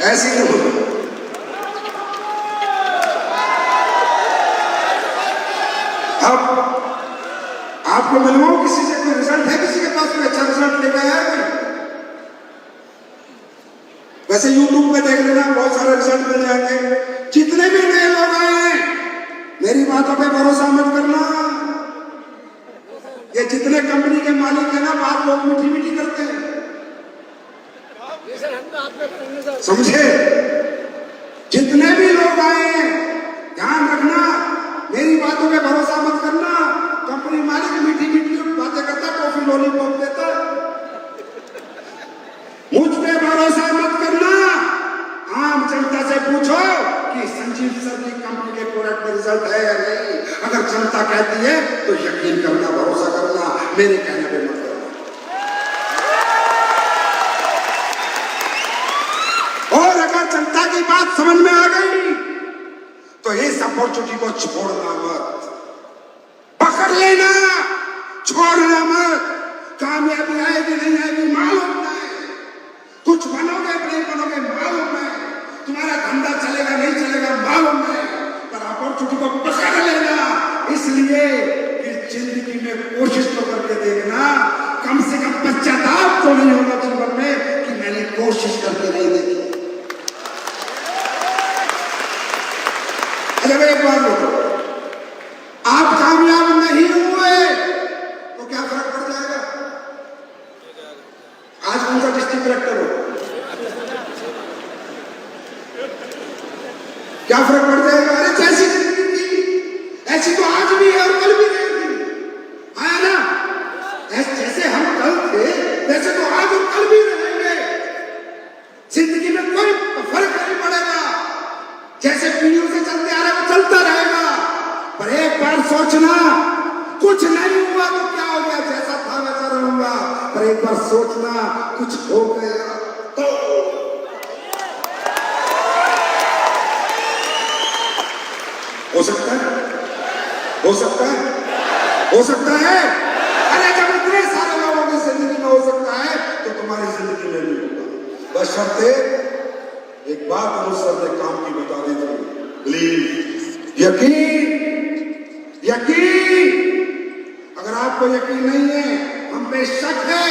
ऐसी नहीं बोलो। अब आपको मिलवाऊं किसी से, कोई रिजल्ट है किसी के पास कोई अच्छा रिजल्ट लेकर आया है? वैसे यूट्यूब पे देख लेना, बहुत सारे रिजल्ट मिल जाएंगे। जितने भी नए लोग आए हैं, मेरी बातों पे भरोसा मत करना। ये जितने कंपनी के मालिक है ना, बात लोग मीठी मीठी करते हैं, समझे? जितने भी लोग आए हैं, ध्यान रखना, मेरी बातों पे भरोसा मत करना। कंपनी मालिक मीठी मीठी बातें करता, टॉफी लॉलीपॉप देता, मुझ पे भरोसा मत करना। आम जनता से पूछो कि संजीव सर की कंपनी के प्रोडक्ट में रिजल्ट है या नहीं। अगर जनता कहती है तो यकीन करना, भरोसा करना, मेरे कहने पे मत करना। और अगर जनता की बात समझ में आ गई तो इस अपॉर्चुनिटी को छोड़ना मत, पकड़ लेना, छोड़ना मत। कामयाबी आएगी नहीं आएगी मालूम नहीं, कुछ बनोगे नहीं बनोगे मालूम नहीं, तुम्हारा धंधा चलेगा नहीं चलेगा मालूम नहीं, पर अपॉर्चुनिटी को पकड़ लेना। इसलिए इस जिंदगी में कोशिश तो करके देखना, कम से कम पश्चाताप तो नहीं होगा जीवन में कि मैंने कोशिश करके नहीं देखी। अगर एक बार बोलो, आप कामयाब नहीं हुए तो क्या फर्क पड़ जाएगा? आज कौन सा डिस्ट्रिक्ट कलेक्टर हो, क्या फर्क पड़ जाएगा? अरे जैसी जिंदगी थी ऐसी तो आज भी है और कल भी रहेगी, है ना? जैसे हम कल थे वैसे तो आज और कल भी रहेंगे। जिंदगी में कोई फर्क नहीं पड़ेगा, जैसे पीढ़ियों से चलते आ रहे वो चलता रहेगा। पर एक बार सोचना, कुछ नहीं हुआ तो क्या हो गया, जैसा था वैसा रहूंगा। पर एक बार सोचना, कुछ हो गया तो हो सकता है, हो सकता है, हो सकता है। अरे जब इतने सारे लोगों की जिंदगी में हो सकता है तो तुम्हारी जिंदगी में भी होगा। बशर्ते एक बात अनुसार ने काम की बता दी थी, प्लीज यकीन, यकीन। अगर आपको यकीन नहीं है, हम पे शक है,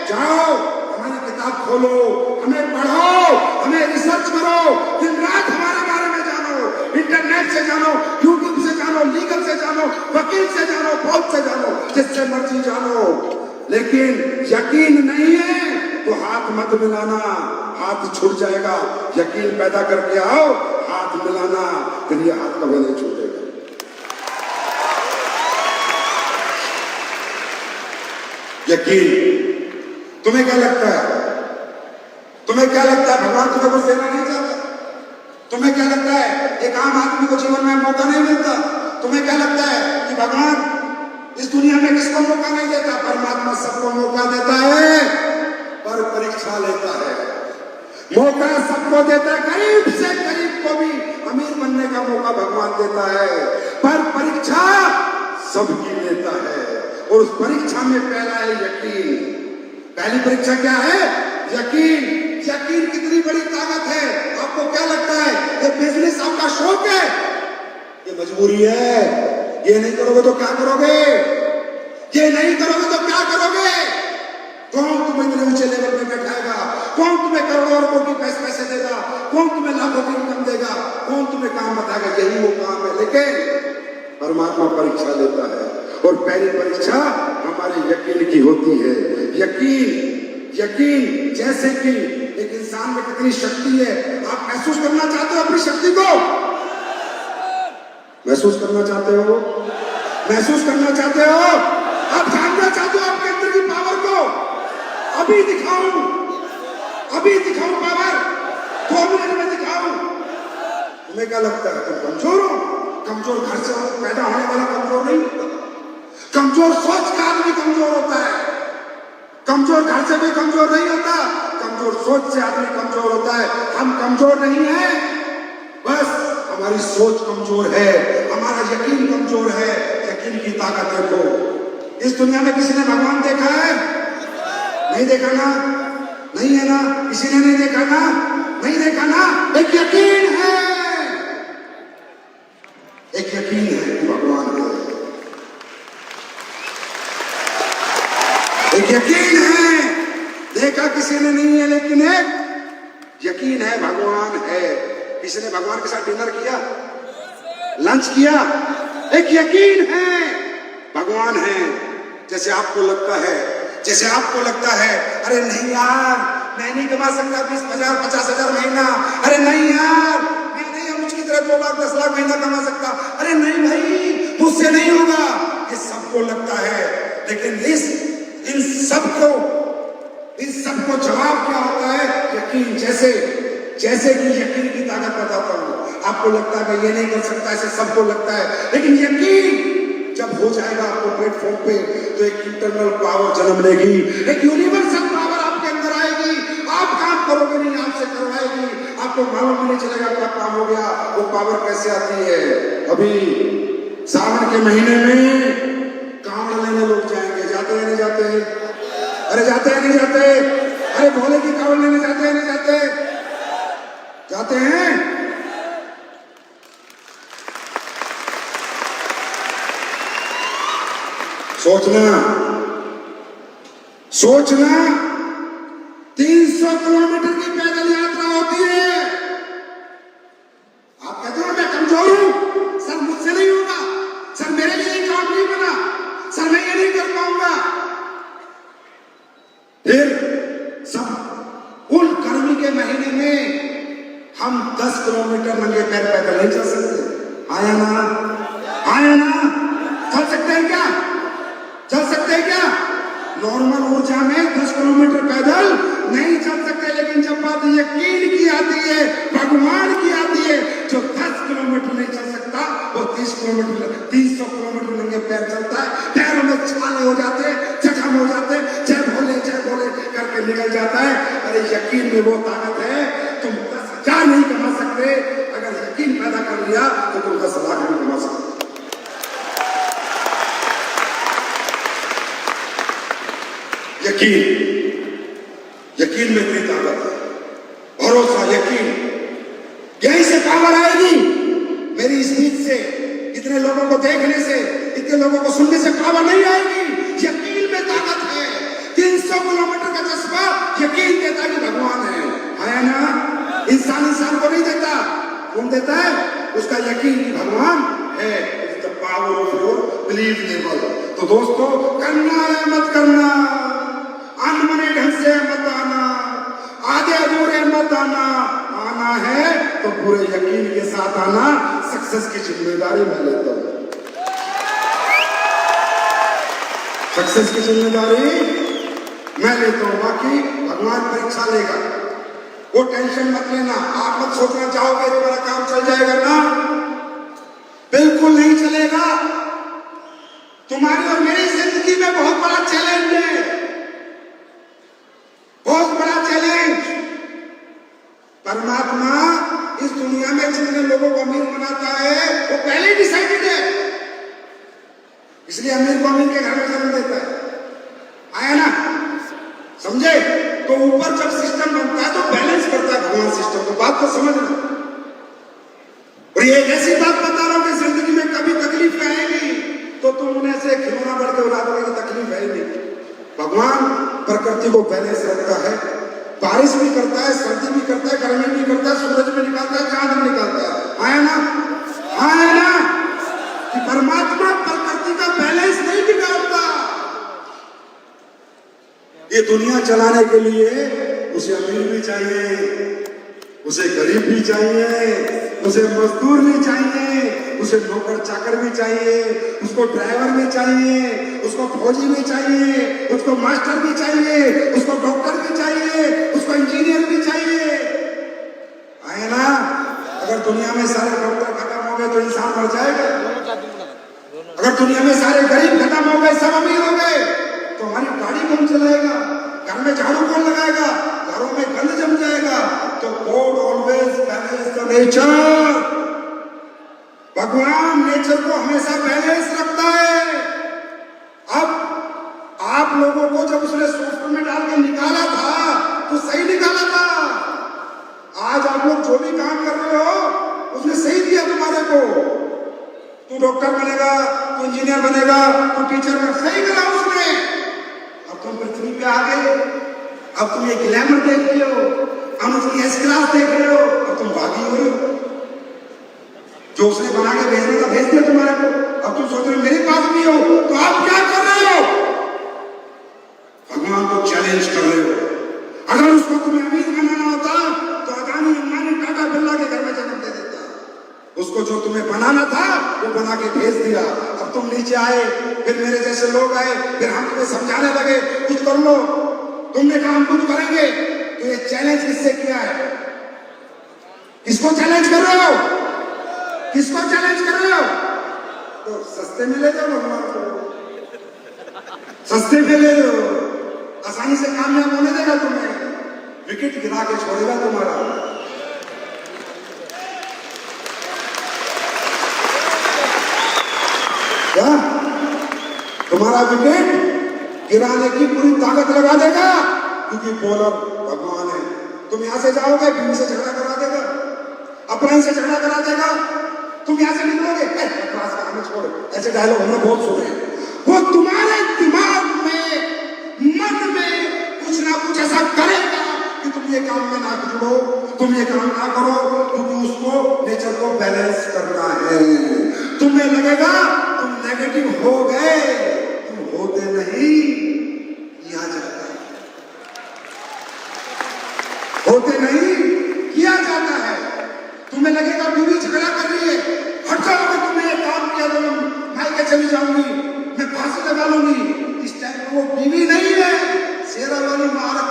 जाओ हमारी किताब खोलो, हमें पढ़ो, हमें रिसर्च करो, दिन रात हमारे बारे में जानो, इंटरनेट से जानो, यूट्यूब से जानो, लीगल से जानो, वकील से जानो, फौज से जानो, जिससे मर्जी जानो। लेकिन यकीन नहीं है तो हाथ मत मिलाना, हाथ छूट जाएगा। यकीन पैदा करके आओ, हाथ मिलाना, फिर ये हाथ कभी नहीं छूटेगा। यकीन। तुम्हें क्या लगता है, तुम्हें क्या लगता है भगवान तुम्हें कुछ देना नहीं चाहता? तुम्हें क्या लगता है एक आम आदमी को जीवन में मौका नहीं मिलता? तुम्हें क्या लगता है कि भगवान इस दुनिया में किसको मौका नहीं देता? परमात्मा सबको मौका देता है, पर परीक्षा लेता है। मौका सबको देता है, गरीब से गरीब को भी अमीर बनने का मौका भगवान देता है, पर परीक्षा सबकी लेता है। और उस परीक्षा में पहला है यकीन। पहली परीक्षा क्या है? यकीन। यकीन कितनी बड़ी ताकत है। आपको क्या लगता है ये बिजनेस आपका शौक है? ये मजबूरी है। ये नहीं करोगे तो क्या करोगे? ये नहीं करोगे तो क्या करोगे? कौन तुम्हें इतने ऊंचे लेवल पे बैठाएगा? कौन तुम्हें करोड़ों रुपयों की पैसे देगा? कौन तुम्हें लाखों की इनकम देगा? कौन तुम्हें काम बताएगा? यही वो काम है। लेकिन परमात्मा परीक्षा लेता है, और पहली परीक्षा हमारे यकीन की होती है। यकीन, यकीन। जैसे कि एक इंसान में कितनी शक्ति है, आप महसूस करना चाहते हो अपनी शक्ति को? महसूस करना चाहते हो? महसूस करना चाहते हो? आप जानना चाहते हो आपके अंदर की पावर को? अभी दिखाऊं, अभी दिखाऊं पावर, 2 मिनट में दिखाऊं। तुम्हें क्या लगता है तुम कमजोर हो? कमजोर घर से पैदा होने वाला कमजोर नहीं होता। कमजोर सोच का आदमी कमजोर होता है। कमजोर घर से भी कमजोर नहीं होता, कमजोर सोच से आदमी कमजोर होता है। हम कमजोर नहीं है, बस हमारी सोच कमजोर है, हमारा यकीन कमजोर है। यकीन की ताकत देखो। इस दुनिया में किसी ने भगवान देखा है? नहीं देखा ना? नहीं है ना? किसी ने नहीं देखा ना? नहीं देखा ना? एक यकीन है, एक यकीन है कि भगवान है, एक यकीन है, देखा किसी ने नहीं है लेकिन एक यकीन है भगवान है। किसी ने भगवान के साथ डिनर किया, लंच किया? एक यकीन है भगवान है। जैसे आपको लगता है, जैसे आपको लगता है अरे नहीं यार मैं नहीं कमा सकता 20,000 50,000 महीना, अरे नहीं यार मैं नहीं अनुज की तरह 2 लाख 10 लाख महीना कमा सकता, अरे नहीं भाई मुझसे नहीं होगा, ये सबको लगता है। लेकिन इन सबको जवाब क्या होता है? यकीन। जैसे कि यकीन की ताकत बताता हूं, आपको लगता है मैं ये नहीं कर सकता, ऐसे सबको लगता है, लेकिन यकीन जब हो जाएगा आपको प्लेटफॉर्म पे तो एक इंटरनल पावर जन्म लेगी, एक यूनिवर्सल पावर आपके अंदर आएगी। आप काम करोगे नहीं, आपसे करवाएगी, आपको मालूम भी नहीं चलेगा क्या काम हो गया। वो पावर कैसे आती है? अभी सावन के महीने में कांवड़ लेने लोग जाएंगे, जाते हैं नहीं जाते? अरे जाते हैं नहीं जाते? अरे भोले की कांवड़ लेने जाते हैं नहीं जाते? जाते हैं। सोचना 300 किलोमीटर की पैदल यात्रा होती है। आप कहते हो मैं कमजोर हूं, सर मुझसे नहीं होगा, सर मेरे लिए ये काम नहीं बना, सर मैं ये नहीं कर पाऊंगा। फिर सब उन गर्मी के महीने में हम 10 किलोमीटर नंगे पैर पैदल नहीं चल सकते। आया ना? चल सकते हैं क्या? चल सकते हैं क्या? नॉर्मल ऊर्जा में 10 किलोमीटर पैदल नहीं चल सकते, लेकिन जब बात यकीन की आती है, भगवान की आती है, जो 10 किलोमीटर नहीं चल सकता वो 300 किलोमीटर नंगे पैर चलता है। पैरों में छाले हो जाते हैं, जख्म हो जाते हैं, जय भोले करके निकल जाता है। अरे यकीन में वो ताकत है, तुम 10,000 नहीं कमा सकते, अगर यकीन पैदा कर लिया तो तुम 10 लाख नहीं कमा सकते। यकीन में इतनी ताकत है, भरोसा, यकीन, यहीं से पावर आएगी। मेरी स्पीच से, इतने लोगों को देखने से, इतने लोगों को सुनने से पावर नहीं आएगी। यकीन में ताकत है। 300 किलोमीटर का जज्बा यकीन देता कि भगवान है ना? इंसान को नहीं देता, कौन देता है? उसका यकीन कि भगवान है। The power of your believe level. तो दोस्तों, करना है मत करना, अनमने ढंग से मत आना, आधे अधूरे मत आना, आना है तो पूरे यकीन के साथ आना। सक्सेस की जिम्मेदारी मैं लेता हूं, सक्सेस की जिम्मेदारी मैं लेता हूं, बाकी भगवान परीक्षा लेगा, वो टेंशन मत लेना। आप मत सोचना चाहोगे तुम्हारा काम चल जाएगा ना, बिल्कुल नहीं चलेगा। तुम्हारी और मेरी जिंदगी में बहुत बड़ा चैलेंज है, बहुत बड़ा चैलेंज। परमात्मा इस दुनिया में जितने लोगों को अमीर बनाता है वो पहले ही डिसाइडेड है, इसलिए अमीर को अमीर के घर में जन्म देता है। आया ना? समझे? तो ऊपर जब सिस्टम बनता है तो बैलेंस करता है भगवान सिस्टम को। बात तो समझना। और ये ऐसी बात बता रहा हूं कि जिंदगी में कभी तकलीफ आएगी तो तुम उन्हें से खिलौना बढ़ के उड़ा दोगे, तकलीफ है ही नहीं। भगवान प्रकृति को बैलेंस रखता है, बारिश भी करता है, सर्दी भी करता है, गर्मी भी करता है, सूरज भी निकालता है, चांद भी निकालता है। आया ना? कि परमात्मा प्रकृति का बैलेंस नहीं बिगाड़ता। ये दुनिया चलाने के लिए उसे अमीर भी चाहिए, उसे गरीब भी चाहिए, उसे मजदूर भी चाहिए, उसे नौकर चाकर भी चाहिए, उसको ड्राइवर भी चाहिए, उसको फौजी भी चाहिए, उसको मास्टर भी चाहिए, उसको डॉक्टर भी चाहिए, उसको इंजीनियर भी चाहिए। आए ना? अगर दुनिया में सारे डॉक्टर खत्म हो गए तो इंसान मर जाएगा। अगर दुनिया में सारे गरीब खत्म हो गए, सब अमीर हो गए, तो हमारी गाड़ी कौन चलाएगा? घर में झाड़ू कौन लगाएगा? घरों में गंद जम जाएगा। तो God always balance the nature. भगवान नेचर को हमेशा बैलेंस रखता है। अब आप लोगों को जब उसने सॉफ्टवेयर में डाल के निकाला था तो सही निकाला था। आज तू डॉक्टर बनेगा, तू इंजीनियर बनेगा, तू टीचर बनेगा, सही करा उसने। अब तुम पृथ्वी पे आ गए, अब तुम ये ग्लैमर देख रहे हो, हम उसकी एस क्लास देख रहे हो, अब तुम भागी हो रहे हो। जो उसने बना के भेजना था भेज दिया तुम्हारे को, अब तुम सोच रहे हो मेरे पास भी हो, तो आप क्या कर रहे हो? भगवान को चैलेंज कर रहे हो। अगर उसको तुम्हें अमीर बनाना होता तो अदानी अंबानी टाटा बिरला के घर में जन्म दे देता। उसको जो तुम्हें बनाना था वो बना के भेज दिया। अब तुम नीचे आए, फिर मेरे जैसे लोग आए, फिर हम तुम्हें समझाने लगे कुछ कर लो। तुमने कहा हम कुछ करेंगे, तो ये चैलेंज किससे किया है? किसको चैलेंज कर रहे हो? किसको चैलेंज कर रहे हो? तो सस्ते में ले जाओ भगवान को, सस्ते में ले लो, आसानी से कामयाब होने देगा तुम्हें, विकेट गिरा के छोड़ेगा तुम्हारा। क्या तुम्हारा विकेट गिराने की पूरी ताकत लगा देगा, क्योंकि बॉलर भगवान है। तुम यहां से जाओगे, बीवी से झगड़ा करा देगा, अपने से झगड़ा करा देगा, तुम यहां से निकलोगे क्लास का हमें छोड़, ऐसे डायलॉग हमने बहुत सुने। वो तुम्हारे दिमाग में, मन में कुछ ना कुछ ऐसा करेगा कि तुम ये काम में ना जुड़ो, तुम ये काम ना करो, क्योंकि उसको नेचर को बैलेंस करना है। तुम्हें लगेगा तुम नेगेटिव हो गए, तुम होते नहीं, किया जाता है, होते नहीं किया जाता है। तुम्हें लगेगा बीवी झगड़ा कर रही है, हट जाओ, अगर तुमने ये काम किया तो मैं क्या चली जाऊंगी, मैं फांसी लगा लूंगी। इस टाइम वो बीवी नहीं है, शेरा वाली महारत।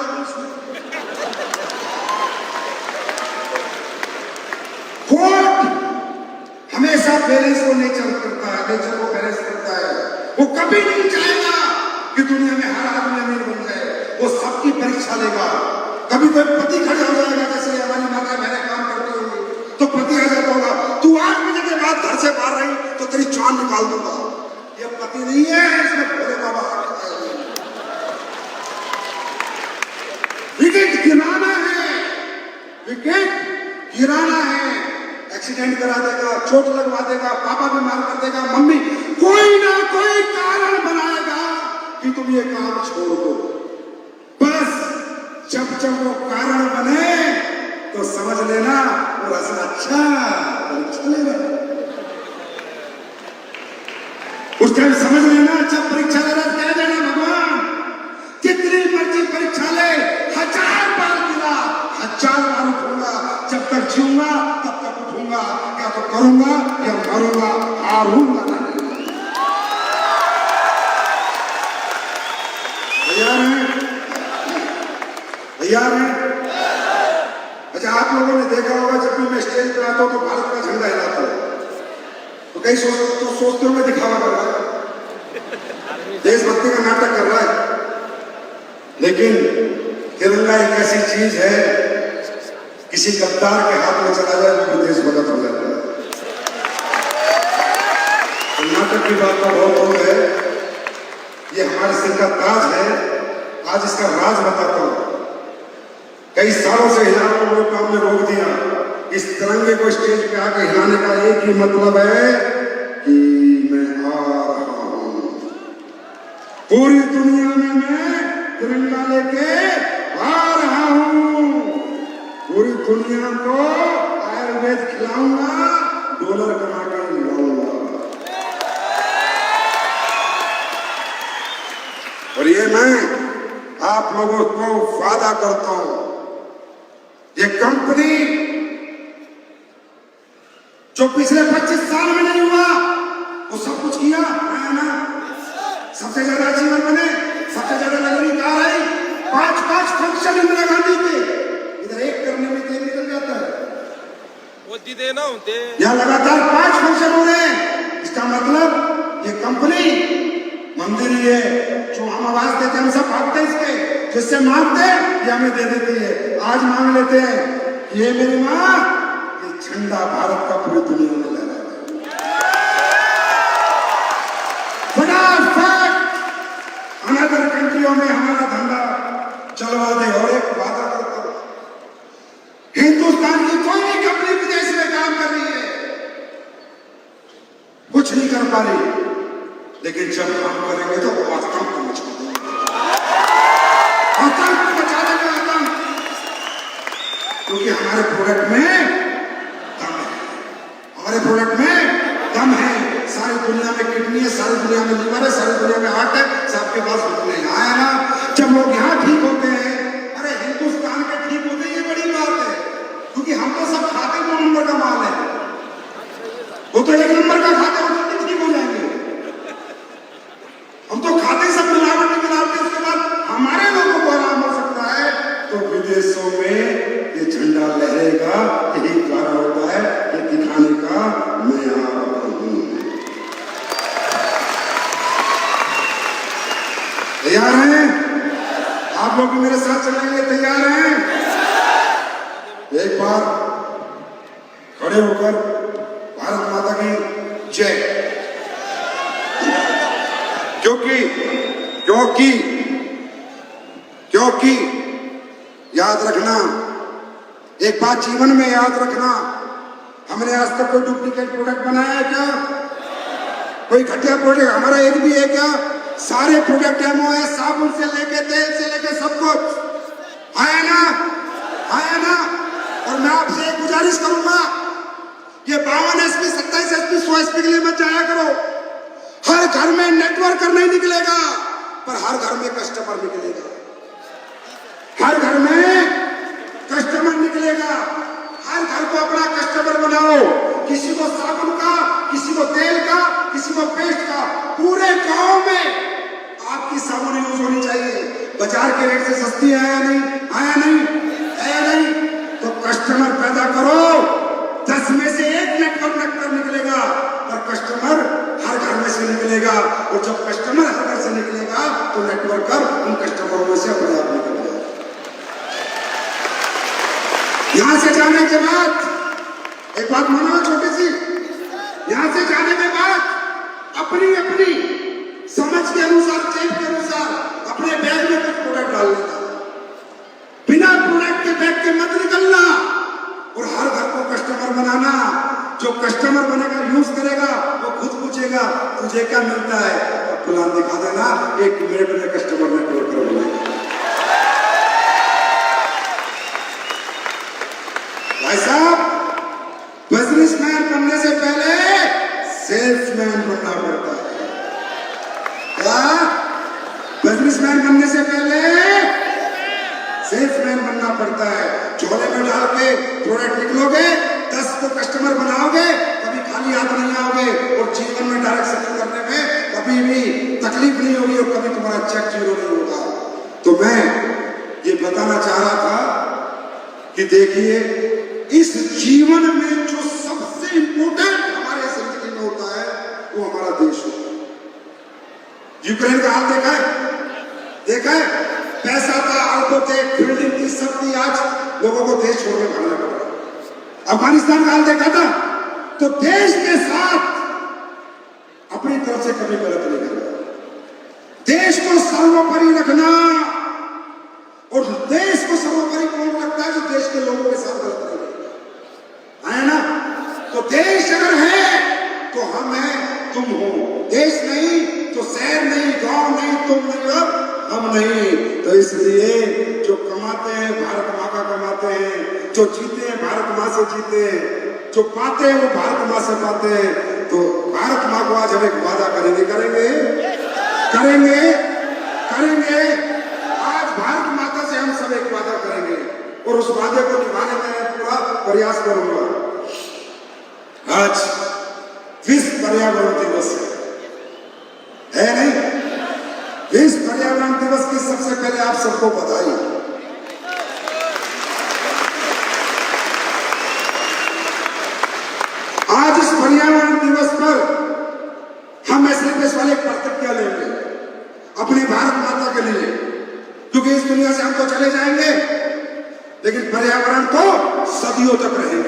कोर्ट हमेशा बैलेंस को नेचर करता है, नेचर को बैलेंस करता है। वो कभी नहीं चाहेगा कि दुनिया में हर आदमी अमीर बन जाए, वो सबकी परीक्षा लेगा। कभी कोई पति खड़े हो जाएगा, जैसे हमारी माता बहनें काम करती होंगी, तो पति आ जाता होगा, तू 8 बजे के बाद घर से बाहर रही तो तेरी जान निकाल दूंगा। ये पति नहीं है, इसमें भोले बाबा विकेट गिराना है, विकेट गिराना है। एक्सीडेंट करा देगा, चोट लगवा देगा, पापा बीमार कर देगा, मम्मी कोई ना कोई कारण बनाएगा कि तुम ये काम छोड़ दो। बस जब जब वो कारण बने तो समझ लेना वो रास्ता अच्छा चलेगा। उस टाइम समझ लेना, जब परीक्षा ले रहा कह देना भगवान जितनी मर्जी परीक्षा ले, 1000 बार गिरा, 1000 बार उठूंगा, जब तक जीऊंगा तब तक उठूंगा, क्या तो करूंगा या मरूंगा, हारूंगा नहीं। तैयार हैं? तैयार हैं? अच्छा, आप लोगों ने देखा होगा जब भी मैं स्टेज पे आता हूं तो भारत का झंडा हिलाता हूं, तो कई सोचते हुए दिखावा कर रहा है, देशभक्ति का नाटक कर रहा है। लेकिन तिरंगा एक ऐसी चीज है, किसी गद्दार के हाथ में चला जाए तो देशभक्त हो जाता है। तो नाटक की बात का बहुत हो है, ये हमारे सिर का ताज है, आज इसका राज बताता हूं। कई सालों से हिलाने लोगों को हमने रोक दिया। इस तिरंगे को स्टेज पे आके हिलाने का एक ही मतलब है कि मैं आ रहा हूं, पूरी दुनिया में मैं तिरंगा लेके आ रहा हूं, पूरी दुनिया को आयुर्वेद खिलाऊंगा, डॉलर कमा कर लाऊंगा। और ये मैं आप लोगों को वादा करता हूं, ये कंपनी जो पिछले 25 साल में नहीं हुआ वो सब कुछ किया है ना। सबसे ज्यादा अचीवर बने, सबसे ज्यादा नगरी कार आई, 5 फंक्शन इंदिरा गांधी के, इधर एक करने में तेल निकल जाता है, यहाँ लगातार 5 फंक्शन हो रहे हैं। इसका मतलब ये कंपनी मंदिर ही है, जो हम आवाज देते हैं हम सब भागते हैं इसके, जिससे मांगते ये हमें दे देती है। आज मांग लेते हैं ये मेरी माँ, ये झंडा भारत का पूरी दुनिया में लहरा है। फटाफट अनदर कंट्रियों में हमारा धंधा चलवा दे। और एक वादा करता हूं, हिंदुस्तान की कोई भी कंपनी विदेश में काम कर रही है, कुछ कुछ नहीं कर पा रही, लेकिन जब हम करेंगे तो आतंक को मचा देंगे, आतंक को मचा देंगे, आतंक। क्योंकि हमारे प्रोडक्ट में दम है, हमारे प्रोडक्ट में दम है। सारी दुनिया में किडनी है, सारी दुनिया में लीवर है, सारी दुनिया में हार्ट है, सबके पास नहीं आया ना। जब लोग यहाँ ठीक होते हैं, अरे हिंदुस्तान के ठीक होते ये बड़ी बात है, क्योंकि हम तो सब खाते 2 नंबर का माल है, वो तो 1 नंबर का खाते हो तो ठीक हो जाएंगे। हम तो खाते सब मिलावट, उसके बाद हमारे लोगों को आराम हो सकता है। तो विदेशों में ये झंडा लहरेगा, यही कारण होता है ये दिखाने का मैं यहाँ हूँ। तैयार हैं आप लोग भी मेरे साथ चलेंगे? तैयार हैं? एक बार खड़े होकर भारत माता की जय। क्योंकि याद रखना, एक बात जीवन में याद रखना, हमने आज तक कोई डुप्लीकेट प्रोडक्ट बनाया है क्या? कोई घटिया प्रोडक्ट हमारा एक भी है क्या? सारे प्रोडक्ट डेमो है, साबुन से लेके तेल से लेके सब कुछ आया ना, आया ना। और मैं आपसे एक गुजारिश करूंगा, ये 52 SP 27 SP 100 SP के लिए मत जाया करो। हर घर में नेटवर्कर नहीं निकलेगा, पर हर घर में कस्टमर निकलेगा, हर घर में कस्टमर निकलेगा। हर घर को अपना कस्टमर बनाओ, किसी को साबुन का, किसी को तेल का, किसी को पेस्ट का, पूरे गांव में आपकी साबुन यूज होनी चाहिए। बाजार के रेट से सस्ती है या नहीं? आया नहीं? है नहीं? तो कस्टमर पैदा करो। 10 में से 1 नेटवर्क निकलेगा, पर कस्टमर हर घर में से निकलेगा। और जब कस्टमर हर घर से निकलेगा तो नेटवर्कर उन कस्टमरों में से अपने आप निकलेगा। यहां से जाने के बाद एक बात मानो छोटी सी, यहां से जाने के बाद अपनी अपनी समझ के अनुसार, जेब के अनुसार अपने बैग में कुछ प्रोडक्ट डाल लेना, बिना प्रोडक्ट के बैग के मत निकलना। और हर घर को कस्टमर बनाना। जो कस्टमर बनेगा, यूज करेगा, वो खुद पूछेगा तुझे क्या मिलता है, अब प्लान दिखा देना, 1 मिनट में कस्टमर नेटवर्क कर लेगा। भाई साहब, बिजनेसमैन बनने से पहले सेल्समैन बनना पड़ता है। क्या? बिजनेसमैन बनने से पहले सेल्समैन बनना पड़ता है। झोले में डाल के प्रोडक्ट निकलोगे, 10 को कस्टमर बनाओगे, कभी खाली हाथ नहीं आओगे, और जीवन में डायरेक्ट सेलिंग करने में कभी भी तकलीफ नहीं होगी, और कभी तुम्हारा चेक 0 नहीं होगा। तो मैं ये बताना चाह रहा था कि देखिए, इस जीवन में जो सबसे इंपोर्टेंट हमारे जिंदगी में होता है वो हमारा देश होता है। यूक्रेन का हाल देखा है? देखा है? पैसा था, अरबों थे, बिल्डिंग थी, सब थी, आज लोगों को देश छोड़ के भागना पड़ रहा। अफगानिस्तान का हाल देखा था? तो देश के साथ अपनी तरफ से कभी गलत नहीं करना, देश को सर्वोपरि रखना। और देश को सर्वोपरि कौन रखता है? जो देश के लोगों के साथ गलत नहीं करता है ना। तो देश अगर है तो हम हैं, तुम हो। देश नहीं तो शहर नहीं, गांव नहीं, तुम नहीं और हम नहीं। तो इसलिए जो कमाते हैं भारत माँ का कमाते हैं, जो जीते हैं भारत माँ से जीते हैं, जो पाते हैं वो भारत माँ से पाते हैं। तो भारत माँ को आज हम एक वादा करेंगे, करेंगे करेंगे करेंगे आज भारत माता से हम सब एक वादा करेंगे, और उस वादे को निभाने का मैं पूरा प्रयास करूंगा। आज विश्व पर्यावरण दिवस है नहीं? विश्व पर्यावरण दिवस की सबसे पहले आप सबको बधाई। आज इस पर्यावरण दिवस पर हम एसएलपीएस वाले प्रतिज्ञा लेंगे अपनी भारत माता के लिए, क्योंकि इस दुनिया से हम तो चले जाएंगे, लेकिन पर्यावरण तो सदियों तक रहेंगे।